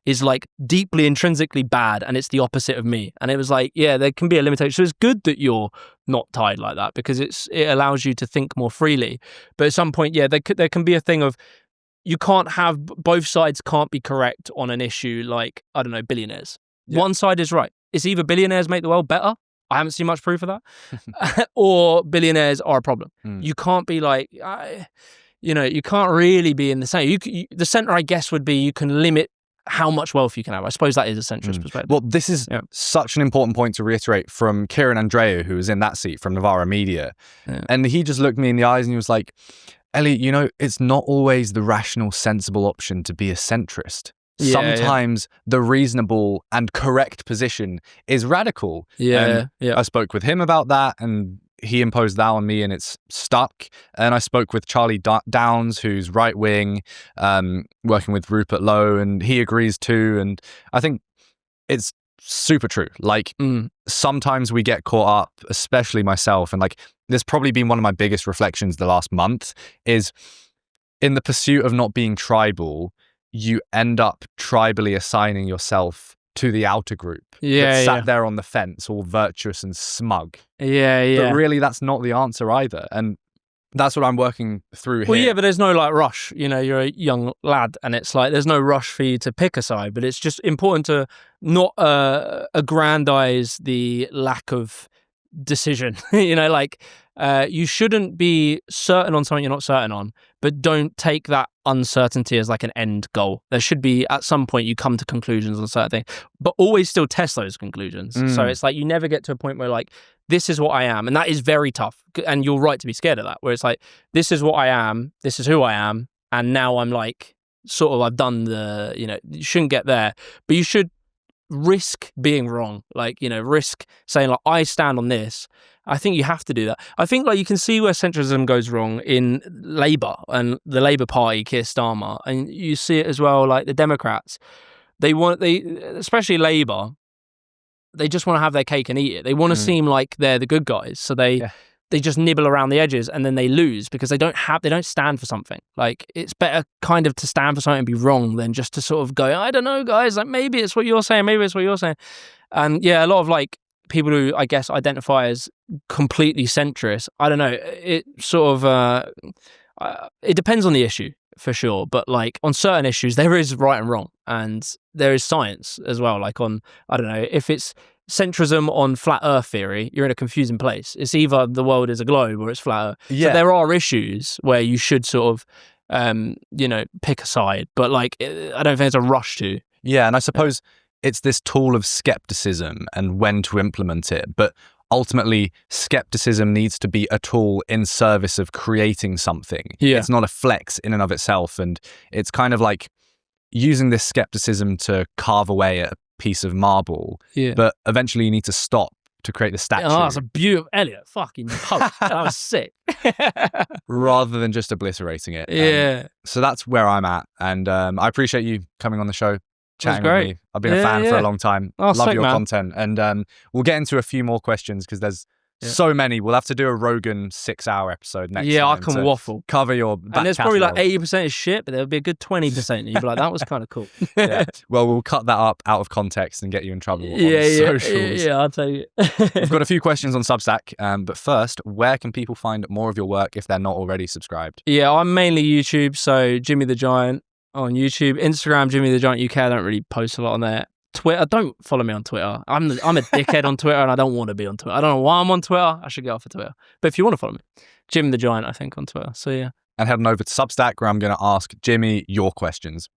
B: is like deeply intrinsically bad and it's the opposite of me. And it was like, there can be a limitation. So it's good that you're not tied like that because it allows you to think more freely. But at some point, there can be a thing of you can't have, both sides can't be correct on an issue like, I don't know, billionaires. One side is right. It's either billionaires make the world better, I haven't seen much proof of that, or billionaires are a problem. You can't be like, you can't really be in the same. The center, I guess, would be you can limit how much wealth you can have. I suppose that is a centrist perspective.
A: Well, this is such an important point to reiterate from Kieran Andreou, who was in that seat from Novara Media. And he just looked me in the eyes and he was like, Elliot, it's not always the rational, sensible option to be a centrist. Sometimes the reasonable and correct position is radical. I spoke with him about that, and he imposed that on me and it's stuck. And I spoke with Charlie Downs, who's right wing, working with Rupert Lowe, and he agrees too. And I think it's super true. Like sometimes we get caught up, especially myself, and like there's probably been one of my biggest reflections the last month is in the pursuit of not being tribal, you end up tribally assigning yourself to the outer group that sat there on the fence, all virtuous and smug. But really, that's not the answer either. And that's what I'm working through here.
B: Well, yeah, but there's no like rush. You know, you're a young lad, and it's like there's no rush for you to pick a side. But it's just important to not aggrandize the lack of decision. You know, like you shouldn't be certain on something you're not certain on, but don't take that uncertainty as like an end goal. There should be at some point you come to conclusions on certain things, but always still test those conclusions. So it's like you never get to a point where like this is what I am, and that is very tough. And you're right to be scared of that. Where it's like this is what I am, this is who I am, and now I'm like sort of I've done the you shouldn't get there, but you should risk being wrong. Like risk saying like I stand on this. I think you have to do that. I think like you can see where centrism goes wrong in Labour and the Labour Party, Keir Starmer, and you see it as well. Like the Democrats, especially Labour, they just want to have their cake and eat it. They want to seem like they're the good guys, so they just nibble around the edges and then they lose because they don't stand for something. Like it's better kind of to stand for something and be wrong than just to sort of go, I don't know, guys. Like maybe it's what you're saying, maybe it's what you're saying, and a lot of like people who I guess identify as completely centrist, I don't know, it sort of it depends on the issue for sure, but like on certain issues there is right and wrong and there is science as well. Like on, I don't know, if it's centrism on flat earth theory, you're in a confusing place. It's either the world is a globe or it's flat earth. So there are issues where you should sort of pick a side, but like I don't think it's a rush to.
A: And I suppose it's this tool of skepticism and when to implement it. But ultimately, skepticism needs to be a tool in service of creating something. It's not a flex in and of itself. And it's kind of like using this skepticism to carve away at a piece of marble. But eventually you need to stop to create the statue.
B: Oh, that's a beautiful Elliot. Fucking hope. That was sick.
A: Rather than just obliterating it. So that's where I'm at. And I appreciate you coming on the show. Chatting with me. I've been a fan for a long time. Love
B: sick,
A: your
B: man.
A: content. And we'll get into a few more questions because there's so many. We'll have to do a Rogan 6-hour episode next time.
B: I can waffle.
A: Cover your back
B: and there's
A: catalogue.
B: Probably like 80% is shit, but there'll be a good 20%. And you'll be like, that was kind of cool.
A: Well, we'll cut that up out of context and get you in trouble on socials.
B: I'll tell you.
A: We've got a few questions on Substack. But first, where can people find more of your work if they're not already subscribed?
B: I'm mainly YouTube. So Jimmy the Giant on YouTube, Instagram, Jimmy the Giant UK. I don't really post a lot on there. Twitter, don't follow me on Twitter. I'm a dickhead on Twitter and I don't want to be on Twitter. I don't know why I'm on Twitter. I should get off of Twitter. But if you want to follow me, Jimmy the Giant, I think, on Twitter. So yeah.
A: And heading over to Substack where I'm going to ask Jimmy your questions.